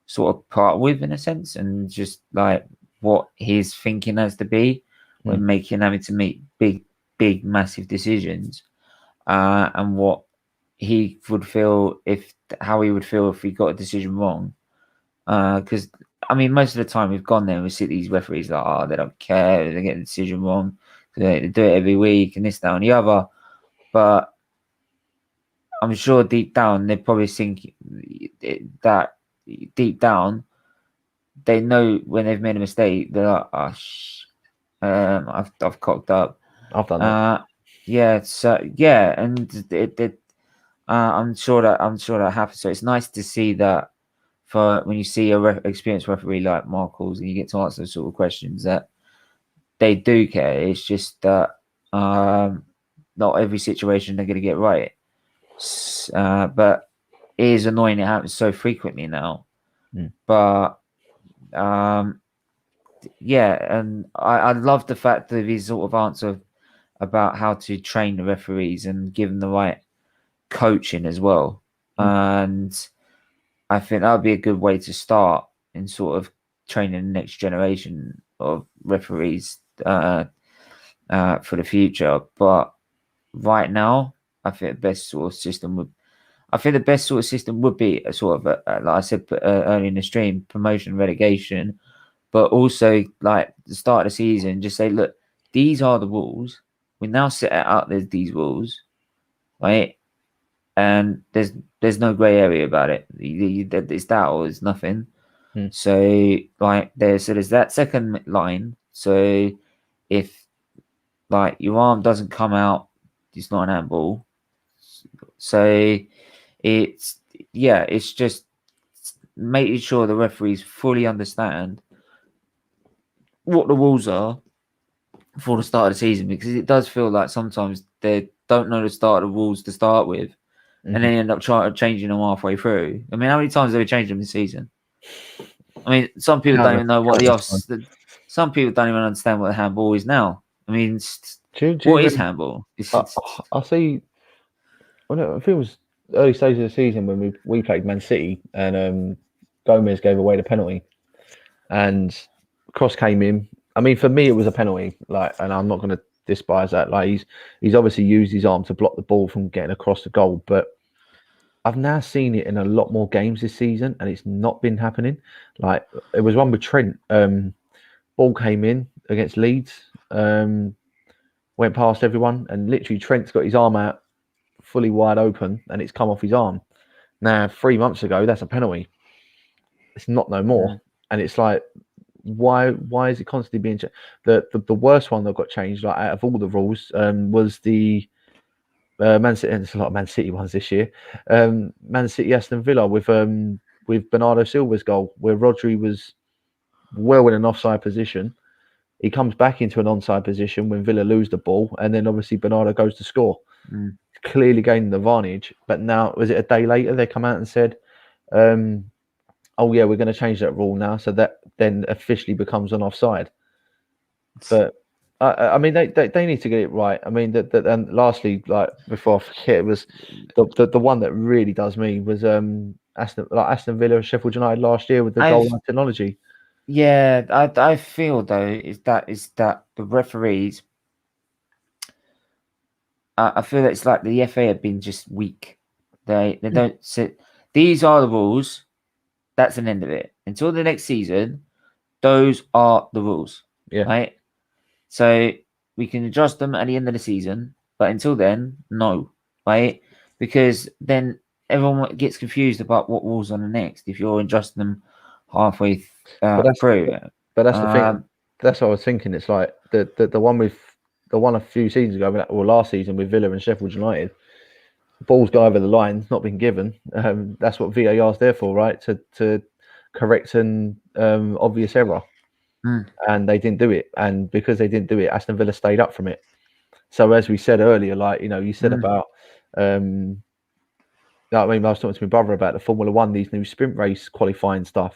sort of part with in a sense, and just like what his thinking has to be when having to make big, massive decisions, and what he would feel how he would feel if he got a decision wrong. Because I mean, most of the time we've gone there and we see these referees like, oh, they don't care, they get the decision wrong, they do it every week and this, that, and the other. But I'm sure deep down they probably think that deep down they know when they've made a mistake, they're like, oh, I've cocked up. I've done that. Yeah, so yeah, and I'm sure that happens. So it's nice to see that for when you see a experienced referee like Markles and you get to answer those sort of questions that they do care. It's just that not every situation they're going to get right. But it is annoying it happens so frequently now. But yeah, and I love the fact that his sort of answer about how to train the referees and give them the right coaching as well. And I think that would be a good way to start in sort of training the next generation of referees for the future. But right now, I think the best sort of system would be a sort of like I said earlier in the stream, promotion, relegation, but also like the start of the season, just say, look, these are the rules. We now set it out. There's these rules, right? And there's no grey area about it. It's that or it's nothing. So like there's that second line. So if like your arm doesn't come out, it's not an handball. So it's just making sure the referees fully understand what the rules are for the start of the season, because it does feel like sometimes they don't know the start of the rules to start with. And then end up changing them halfway through. I mean, how many times have they changed them this season? I mean, some people don't even know what some people don't even understand what the handball is now. I mean, what is handball? I see. Well, I think it was early stages of the season when we played Man City and Gomez gave away the penalty, and Cross came in. I mean, for me, it was a penalty. Like, and I'm not going to despise that. Like, he's obviously used his arm to block the ball from getting across the goal, but I've now seen it in a lot more games this season, and it's not been happening. Like, it was one with Trent. Ball came in against Leeds, went past everyone, and literally Trent's got his arm out fully wide open, and it's come off his arm. Now, 3 months ago, that's a penalty. It's not no more, and it's like, why is it constantly being changed? The worst one that got changed, like out of all the rules, was the Man City. And there's a lot of Man City ones this year. Man City Aston Villa with Bernardo Silva's goal, where Rodri was well in an offside position. He comes back into an onside position when Villa lose the ball, and then obviously Bernardo goes to score. Clearly gaining the advantage. But now, was it a day later, they come out and said, oh yeah, we're going to change that rule now, so that then officially becomes an offside. But I mean, they need to get it right. I mean, and lastly, like before I forget, it was the one that really does me was Aston Villa and Sheffield United last year with the goal line technology. Yeah, I feel though is that the referees. I feel that it's like the FA have been just weak. They don't sit. These are the rules. That's an end of it. Until the next season, those are the rules. Yeah. Right. So we can adjust them at the end of the season, but until then, no. Right. Because then everyone gets confused about what rules are the next if you're adjusting them halfway through. But that's the thing. That's what I was thinking. It's like the one a few seasons ago, or last season with Villa and Sheffield United. The ball's gone over the line, it's not been given. That's what VAR is there for, right? To correct an obvious error. And they didn't do it. And because they didn't do it, Aston Villa stayed up from it. So as we said earlier, like, you know, you said about I mean, I was talking to my brother about the Formula One, these new sprint race qualifying stuff.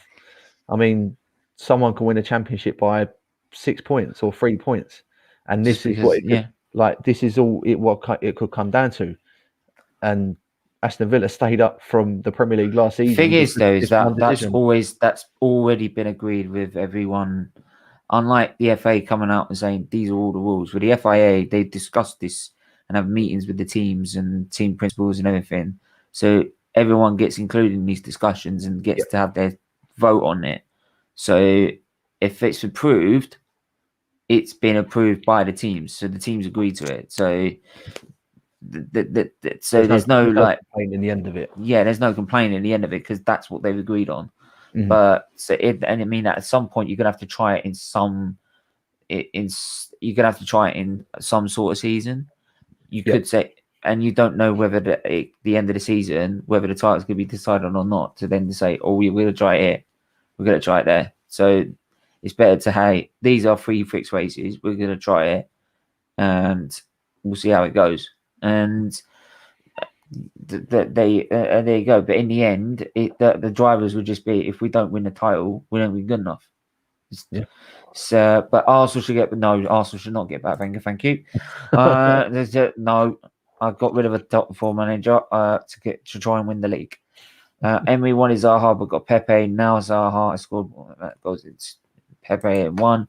I mean, someone can win a championship by 6 points or 3 points. And this is what it could, like, this is all what it could come down to. And Aston Villa stayed up from the Premier League last season. The thing is, though, is that's already been agreed with everyone unlike the FA coming out and saying these are all the rules, with the FIA, they discuss this and have meetings with the teams and team principals and everything. So everyone gets included in these discussions and gets to have their vote on it. So if it's approved, it's been approved by the teams. So the teams agree to it. So there's no like complaint in the end of it. Yeah, there's no complaint in the end of it because that's what they've agreed on. Mhm. But and I mean that at some point you're gonna have to try it in some. You're gonna have to try it in some sort of season. You could say, and you don't know whether the end of the season, whether the title's going to be decided on or not. To then say, oh, we're going to try it here, we're going to try it there. So it's better to, hey, these are 3 fixed races. We're going to try it, and we'll see how it goes. And there you go. But in the end, the drivers would just be, if we don't win the title, we don't be good enough. So, but Arsenal should get Arsenal should not get back. Thank you. No, I got rid of a top 4 manager to try and win the league. Emery wanted Zaha, but got Pepe. Now Zaha has scored goals. It's Pepe at 1.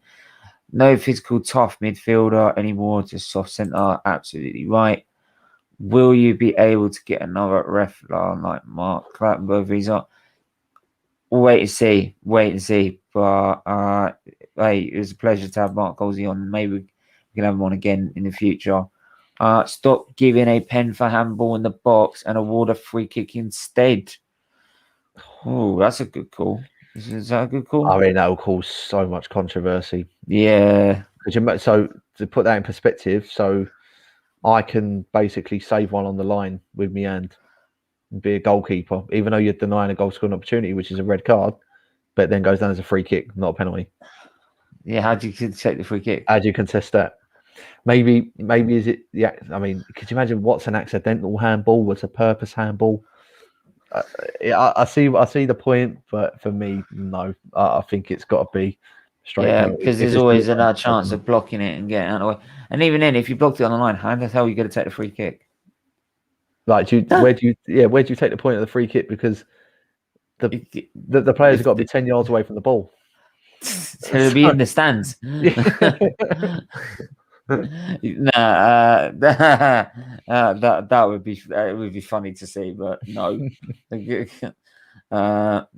No physical tough midfielder anymore, just soft centre. Absolutely right. Will you be able to get another ref like Mark Clattenburg visa? We'll wait and see. But hey, it was a pleasure to have Mark Golsey on. Maybe we can have him on again in the future. Stop giving a pen for handball in the box and award a free kick instead. Oh, that's a good call. Is that a good call? I mean, that will cause so much controversy. Yeah. So to put that in perspective, so I can basically save one on the line with me and be a goalkeeper, even though you're denying a goal scoring opportunity, which is a red card, but then goes down as a free kick, not a penalty. Yeah, how do you take the free kick? How do you contest that? Maybe is it? Yeah, I mean, could you imagine what's an accidental handball? What's a purpose handball? I see the point, but for me, no. I think it's got to be straight. Yeah, because there's always another chance of blocking it and getting out of the way. And even then, if you blocked it on the line, how the hell are you going to take the free kick? Like, where do you take the point of the free kick? Because the players have got to be 10 yards away from the ball. To be in the stands. That would be funny to see, but no.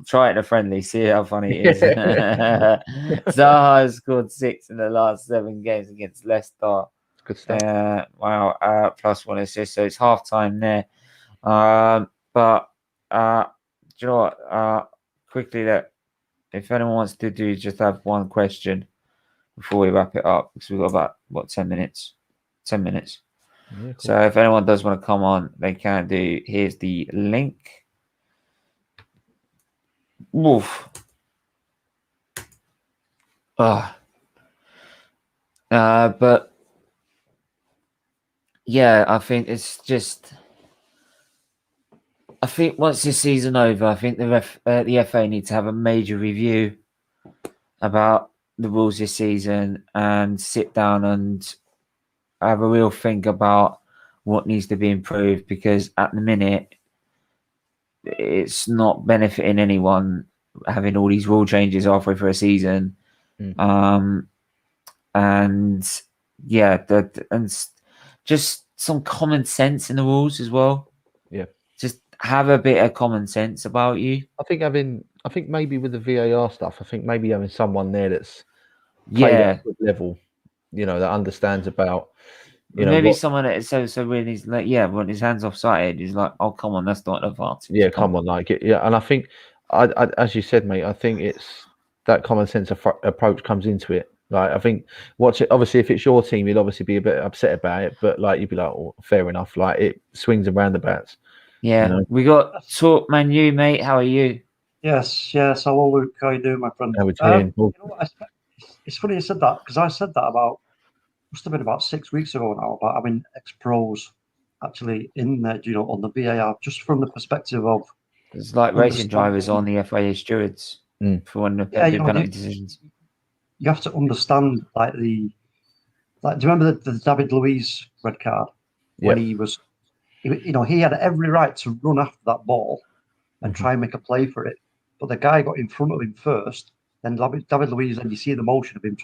Try it in a friendly, see how funny it is. Zaha has scored 6 in the last 7 games against Leicester. Good stuff. Wow, plus 1 assist, so it's half time there. But do you know what? Quickly, that if anyone wants to just have one question before we wrap it up, because we've got about 10 minutes. 10 minutes. Yeah, cool. So if anyone does want to come on, they can do. Here's the link. Woof. But yeah, I think it's just. I think once this season over, I think the FA need to have a major review about the rules this season and sit down and have a real think about what needs to be improved, because at the minute it's not benefiting anyone having all these rule changes halfway through a season. And yeah, and just some common sense in the rules as well. Yeah, just have a bit of common sense about you. I think maybe with the VAR stuff, I think maybe having someone there that's played at a good level, that understands about, maybe someone that so when he's like, when his hands offside, he's like, oh come on, that's not an advantage. Yeah, come on, like it. Yeah, and I think, I as you said, mate, I think it's that common sense approach comes into it. Like, I think obviously if it's your team, you'd obviously be a bit upset about it, but like you'd be like, oh, fair enough. Like, it swings and roundabouts. Yeah, we got Talk Manu, mate. How are you? Yes. Hello, Luke. How you doing, my friend? How are you doing? It's funny you said that, because I said that must have been about 6 weeks ago now, about having ex-pros actually in there, on the VAR, just from the perspective of. It's like racing drivers on the FIA stewards for when the penalty decisions. You have to understand, do you remember the David Luiz red card when he was, he had every right to run after that ball and try and make a play for it, but the guy got in front of him first then David Luiz, and you see the motion of him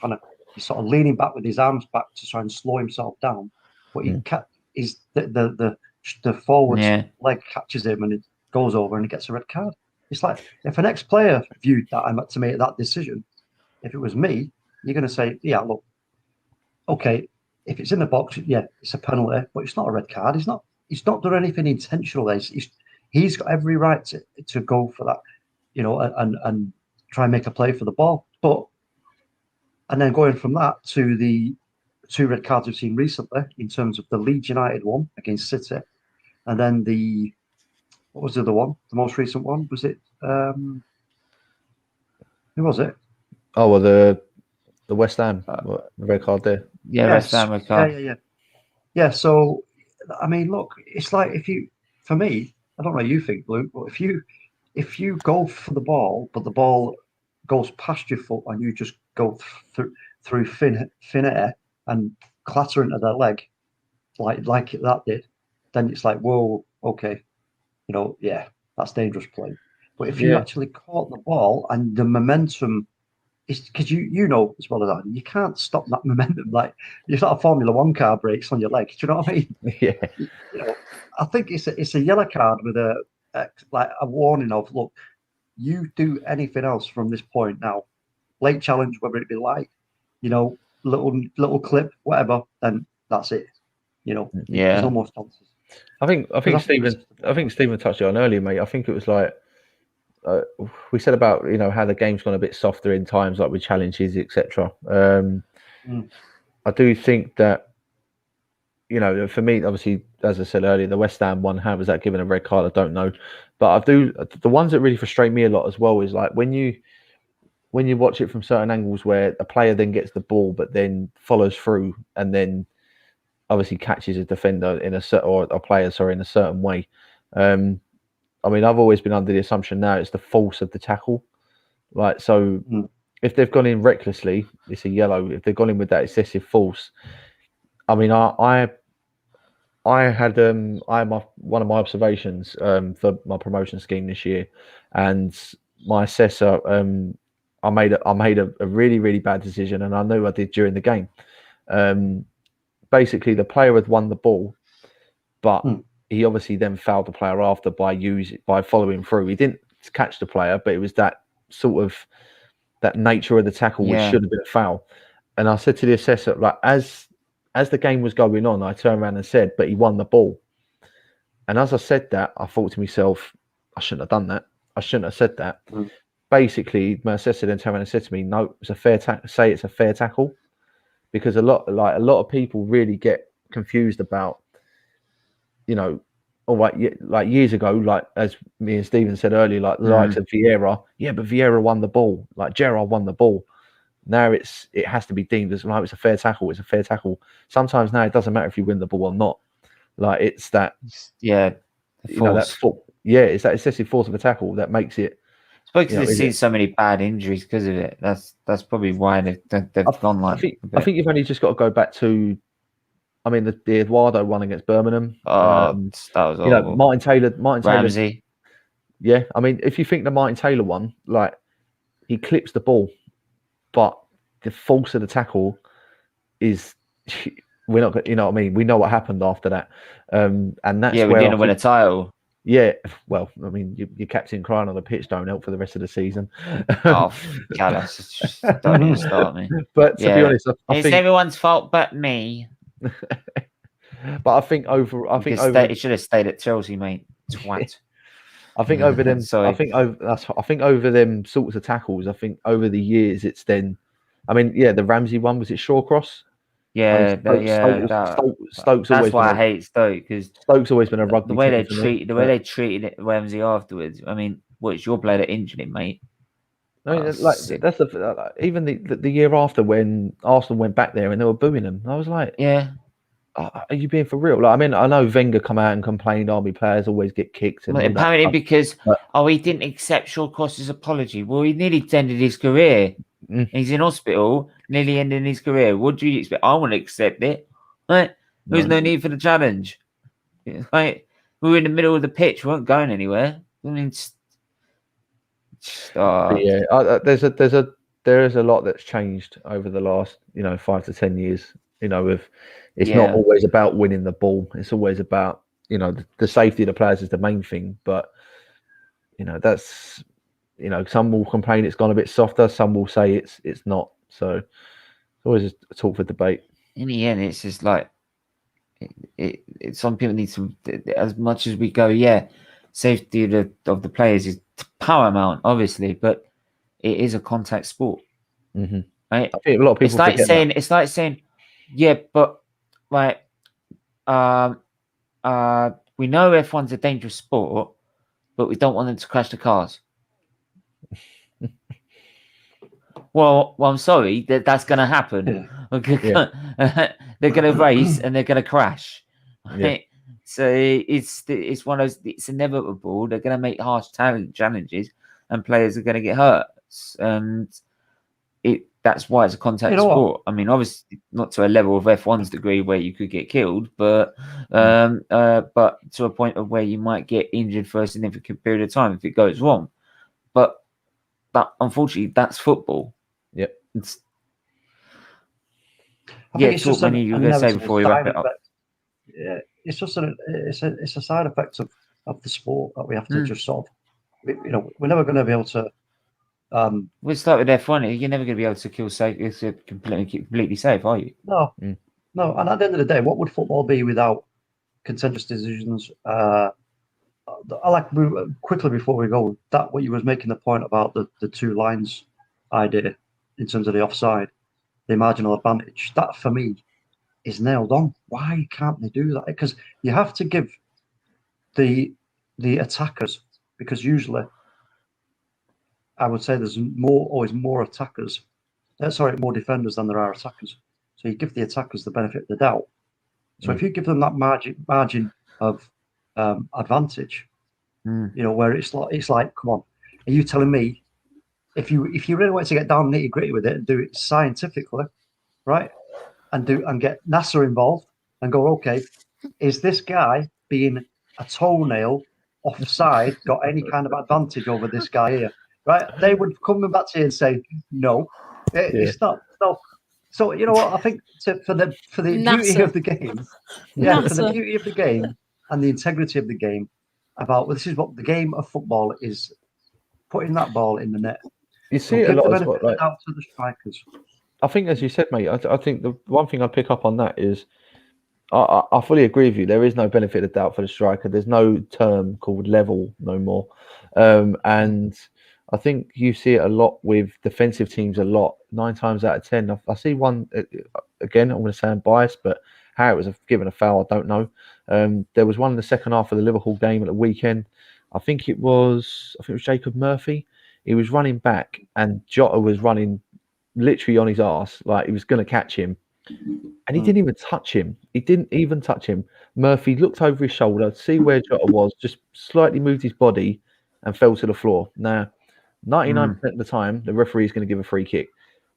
he's sort of leaning back with his arms back to try and slow himself down, but the forward leg catches him and it goes over and he gets a red card. It's like if an ex-player viewed that and had to make that decision, if it was me, you're going to say, yeah, look, okay, if it's in the box, yeah, it's a penalty, but it's not a red card. He's not done anything intentional. He's got every right to go for that, and try and make a play for the ball. And then going from that to the 2 red cards we've seen recently in terms of the Leeds United one against City, and then what was the other one? The most recent one, was it? Who was it? Oh, well, the West Ham red card there. Yeah, yes. West Ham red card. Yeah. So, I mean, look, it's like for me, I don't know what you think, Luke, but if you go for the ball, but the ball goes past your foot and you just go through thin air and clatter into their leg, like that did, then it's like, whoa, okay, yeah, that's dangerous play. But if you actually caught the ball and the momentum, is because you know as well as I, you can't stop that momentum. Like it's not a Formula One car brakes on your leg. Do you know what I mean? Yeah. I think it's a yellow card with a warning of, look, you do anything else from this point now, late challenge, whether it be little clip, whatever, then that's it. There's no more sponsors. I think Stephen touched it on earlier, mate. I think it was like we said about how the game's gone a bit softer in times, like with challenges, etc. I do think that for me, obviously, as I said earlier, the West Ham one, how was that given a red card? I don't know, but the ones that really frustrate me a lot as well is like when you watch it from certain angles where a player then gets the ball but then follows through and then obviously catches a defender in a certain way. I mean, I've always been under the assumption now it's the force of the tackle. Like, so if they've gone in recklessly, it's a yellow. If they've gone in with that excessive force, I mean, I had one of my observations for my promotion scheme this year, and my assessor, I made a really, really bad decision, and I knew I did during the game. Basically, the player had won the ball, but he obviously then fouled the player after by following through. He didn't catch the player, but it was that sort of that nature of the tackle which should have been a foul. And I said to the assessor, like as the game was going on, I turned around and said, "But he won the ball." And as I said that, I thought to myself, I shouldn't have done that. I shouldn't have said that. Basically, my assessor then turned around and said to me, "No, it's a fair say it's a fair tackle," because a lot of people really get confused about, like years ago, like as me and Stephen said earlier, like the likes of Vieira. Yeah, but Vieira won the ball. Like Gerrard won the ball. Now it has to be deemed as like it's a fair tackle. It's a fair tackle. Sometimes now it doesn't matter if you win the ball or not. Like it's that it's that excessive force of a tackle that makes it. Because they've seen so many bad injuries because of it. That's probably why they've gone like. I think you've only just got to go back to. I mean, the Eduardo one against Birmingham. That was horrible. Martin Taylor, Ramsey. Yeah, I mean, if you think the Martin Taylor one, like he clips the ball, but the force of the tackle is we're not. You know what I mean? We know what happened after that, and that's we didn't win a title. Yeah, well, I mean, your captain crying on the pitch don't help for the rest of the season. Oh, God, don't even start me. But to be honest, I think everyone's fault but me. But I think it should have stayed at Chelsea, mate. Twat. I think over them. I think over them sorts of tackles. I think over the years, it's then. I mean, the Ramsey one, was it Shawcross? Yeah, Stokes. That's why I hate Stoke, because Stoke's always been a rugby. The way they treated Ramsey afterwards. I mean, it's your player that injured him, mate? I mean, that's even the year after when Arsenal went back there and they were booing him. I was like, are you being for real? Like, I mean, I know Wenger come out and complained army players always get kicked. And apparently because he didn't accept Shawcross's apology. Well, he nearly ended his career. He's in hospital, nearly ending his career. What do you expect? I want to accept it. Right? There's no need for the challenge. Like, we were in the middle of the pitch. We weren't going anywhere. I mean, there's a there is a lot that's changed over the last 5 to 10 years. With it's not Yeah. always about winning the ball. It's always about the safety of the players is the main thing. But that's some will complain it's gone a bit softer. Some will say it's not. So it's always a talk for debate. In the end, it's just like some people need to, as much as we go, yeah, safety of the players is paramount, obviously, but it is a contact sport, Mm-hmm. right? I think a lot of people forget that. It's like saying, yeah, but like, we know F1's a dangerous sport, but we don't want them to crash the cars. Well, I'm sorry that's going to happen. Yeah. They're going to race and they're going to crash. Yeah. Right? So it's one of those. It's inevitable. They're going to make harsh challenges, and players are going to get hurt. And that's why it's a contact sport. I mean, obviously not to a level of F1's degree where you could get killed, but to a point of where you might get injured for a significant period of time if it goes wrong. But unfortunately, that's football. Yep. It's just what you were going to say before we wrap it up. Yeah, it's just it's a side effect of the sport that we have to just sort of, we're never going to be able to. We'll start with F1. You're never going to be able to kill safe. It's completely safe, are you? No. And at the end of the day, what would football be without contentious decisions? I like quickly before we go that what you was making the point about the two lines idea in terms of the offside, the marginal advantage. That for me is nailed on. Why can't they do that? Because you have to give the attackers, because usually I would say there's always more attackers. More defenders than there are attackers. So you give the attackers the benefit of the doubt. So if you give them that margin of advantage, where it's like, come on, are you telling me if you really want to get down nitty gritty with it and do it scientifically, right, and get NASA involved and go, okay, is this guy being a toenail offside got any kind of advantage over this guy here, right? They would come back to you and say, no, it's not. No. So you know what? I think for the beauty of the game, for the beauty of the game and the integrity of the game, this is what the game of football is: putting that ball in the net. You see it a lot as well. Like, out to the strikers. I think, as you said, mate. I think the one thing I pick up on that is, I fully agree with you. There is no benefit of doubt for the striker. There's no term called level no more, and I think you see it a lot with defensive teams. A lot, 9 times out of 10. I see one again. I'm going to say I'm biased, but how it was given a foul, I don't know. There was one in the second half of the Liverpool game at the weekend. I think it was Jacob Murphy. He was running back, and Jota was running literally on his arse, like he was going to catch him, and he didn't even touch him. He didn't even touch him. Murphy looked over his shoulder, see where Jota was, just slightly moved his body, and fell to the floor. Now, 99% of the time, the referee is going to give a free kick.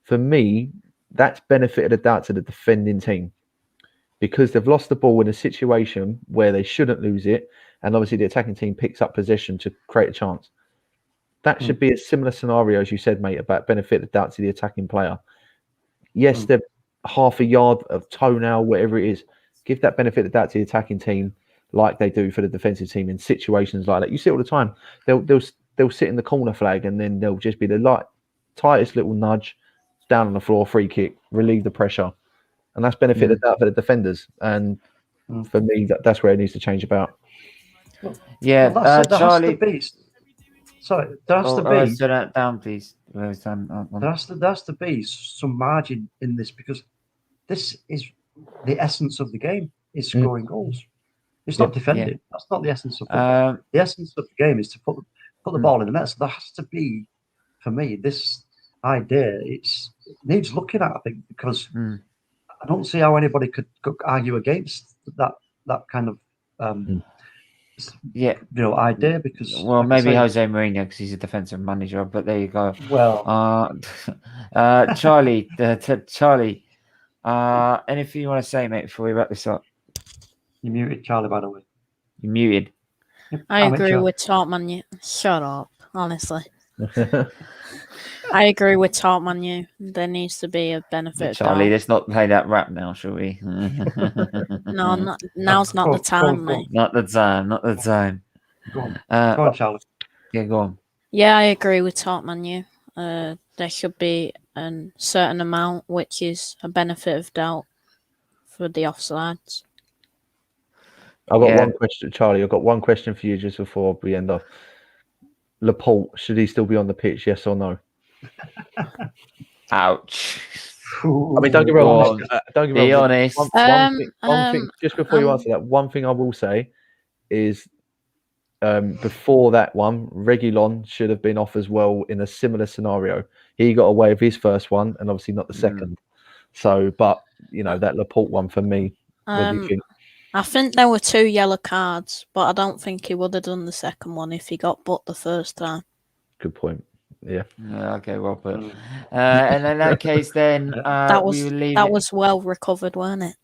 For me, that's benefit of the doubt to the defending team, because they've lost the ball in a situation where they shouldn't lose it, and obviously the attacking team picks up possession to create a chance. That should be a similar scenario, as you said, mate, about benefit of doubt to the attacking player. Yes, they're half a yard of toenail, whatever it is. Give that benefit of doubt to the attacking team, like they do for the defensive team in situations like that. You see it all the time. They'll sit in the corner flag, and then they'll just be the tightest little nudge down on the floor, free kick, relieve the pressure, and that's benefit of doubt for the defenders. And for me, that's where it needs to change about. Charlie. Sorry, there has to be. Slow that down, please. There has to be some margin in this, because this is the essence of the game: is scoring goals. It's not defending. Yeah. That's not the essence of football. The essence of the game is to put the ball in the net. So there has to be, for me, this idea. It needs looking at, I think, because I don't see how anybody could argue against that kind of idea, because maybe Jose Mourinho, because he's a defensive manager, but there you go. Well, Charlie, Charlie, anything you want to say, mate, before we wrap this up? You muted, Charlie, by the way. You muted. I agree with Topman. Shut up, honestly. I agree with Top Manu. There needs to be a benefit of Charlie, doubt. let's not play that rap now, shall we? No, now's not the time, mate. Not the time. Not the time. Go on, Charlie. Yeah, go on. Yeah, I agree with Top Manu. There should be a certain amount, which is a benefit of doubt for the offsides. I've got one question, Charlie. I've got one question for you just before we end off. Laporte, should he still be on the pitch? Yes or no? Ouch. I mean, don't get me wrong. Don't get me Be wrong. honest. One thing, just before you answer that, one thing I will say is, before that one, Reguilon should have been off as well in a similar scenario. He got away with his first one, and obviously not the second. So, but that Laporte one for me. What do you think? I think there were 2 yellow cards, but I don't think he would have done the second one if he got booked the first time. Good point. Yeah. Okay, well put. And in that case, then that we will leave that it. was well recovered, wasn't it?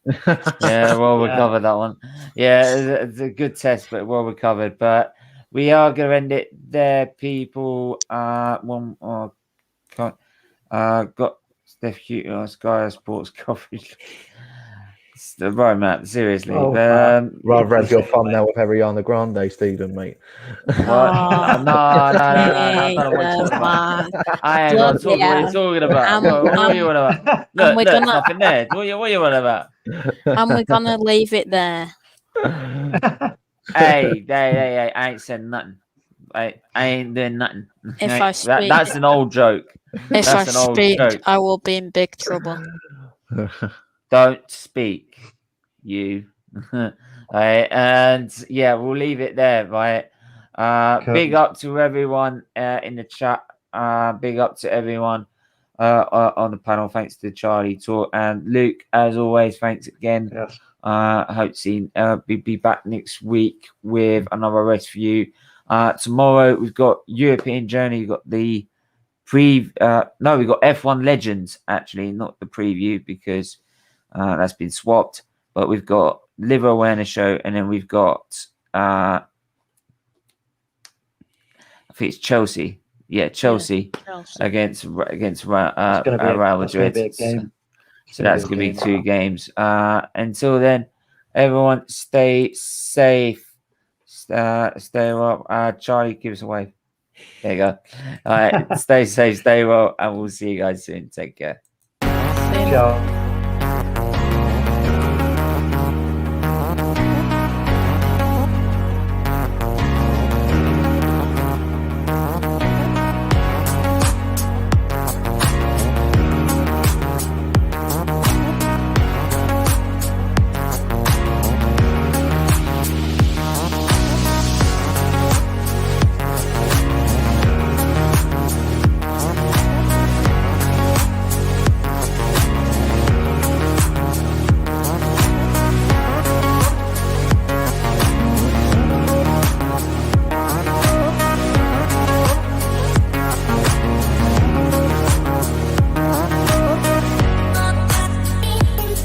Yeah, well recovered that one. Yeah, it's a good test, but well recovered. But we are going to end it there, people. Got Steph Hughes, Sky Sports coverage. Right, Matt. Seriously, rather have your fun now with Ariana Grande, Stephen, mate. What? No. I don't know what you're talking about. I ain't gonna talk. What are you talking about? What are you on about? Look, there's nothing there. What are you on about? And we're gonna leave it there. Hey, I ain't said nothing. I ain't doing nothing. If I speak, that's an old joke. If I speak, I will be in big trouble. Don't speak, you. Right, and yeah, we'll leave it there, right? Big up to everyone in the chat. Big up to everyone on the panel. Thanks to Charlie, Talk, and Luke. As always, thanks again. Yes. Hope to see be back next week with another rest for you. Tomorrow we've got European Journey. We've got the we've got F1 Legends, actually, not the preview because that's been swapped. But we've got Liver Awareness Show, and then we've got I think it's Chelsea. Yeah, Chelsea. against Real Madrid. So that's going to be 2 games. Until then, everyone stay safe. Stay well. Charlie, give us a wave. There you go. All right, stay safe, stay well, and we'll see you guys soon. Take care. Ciao.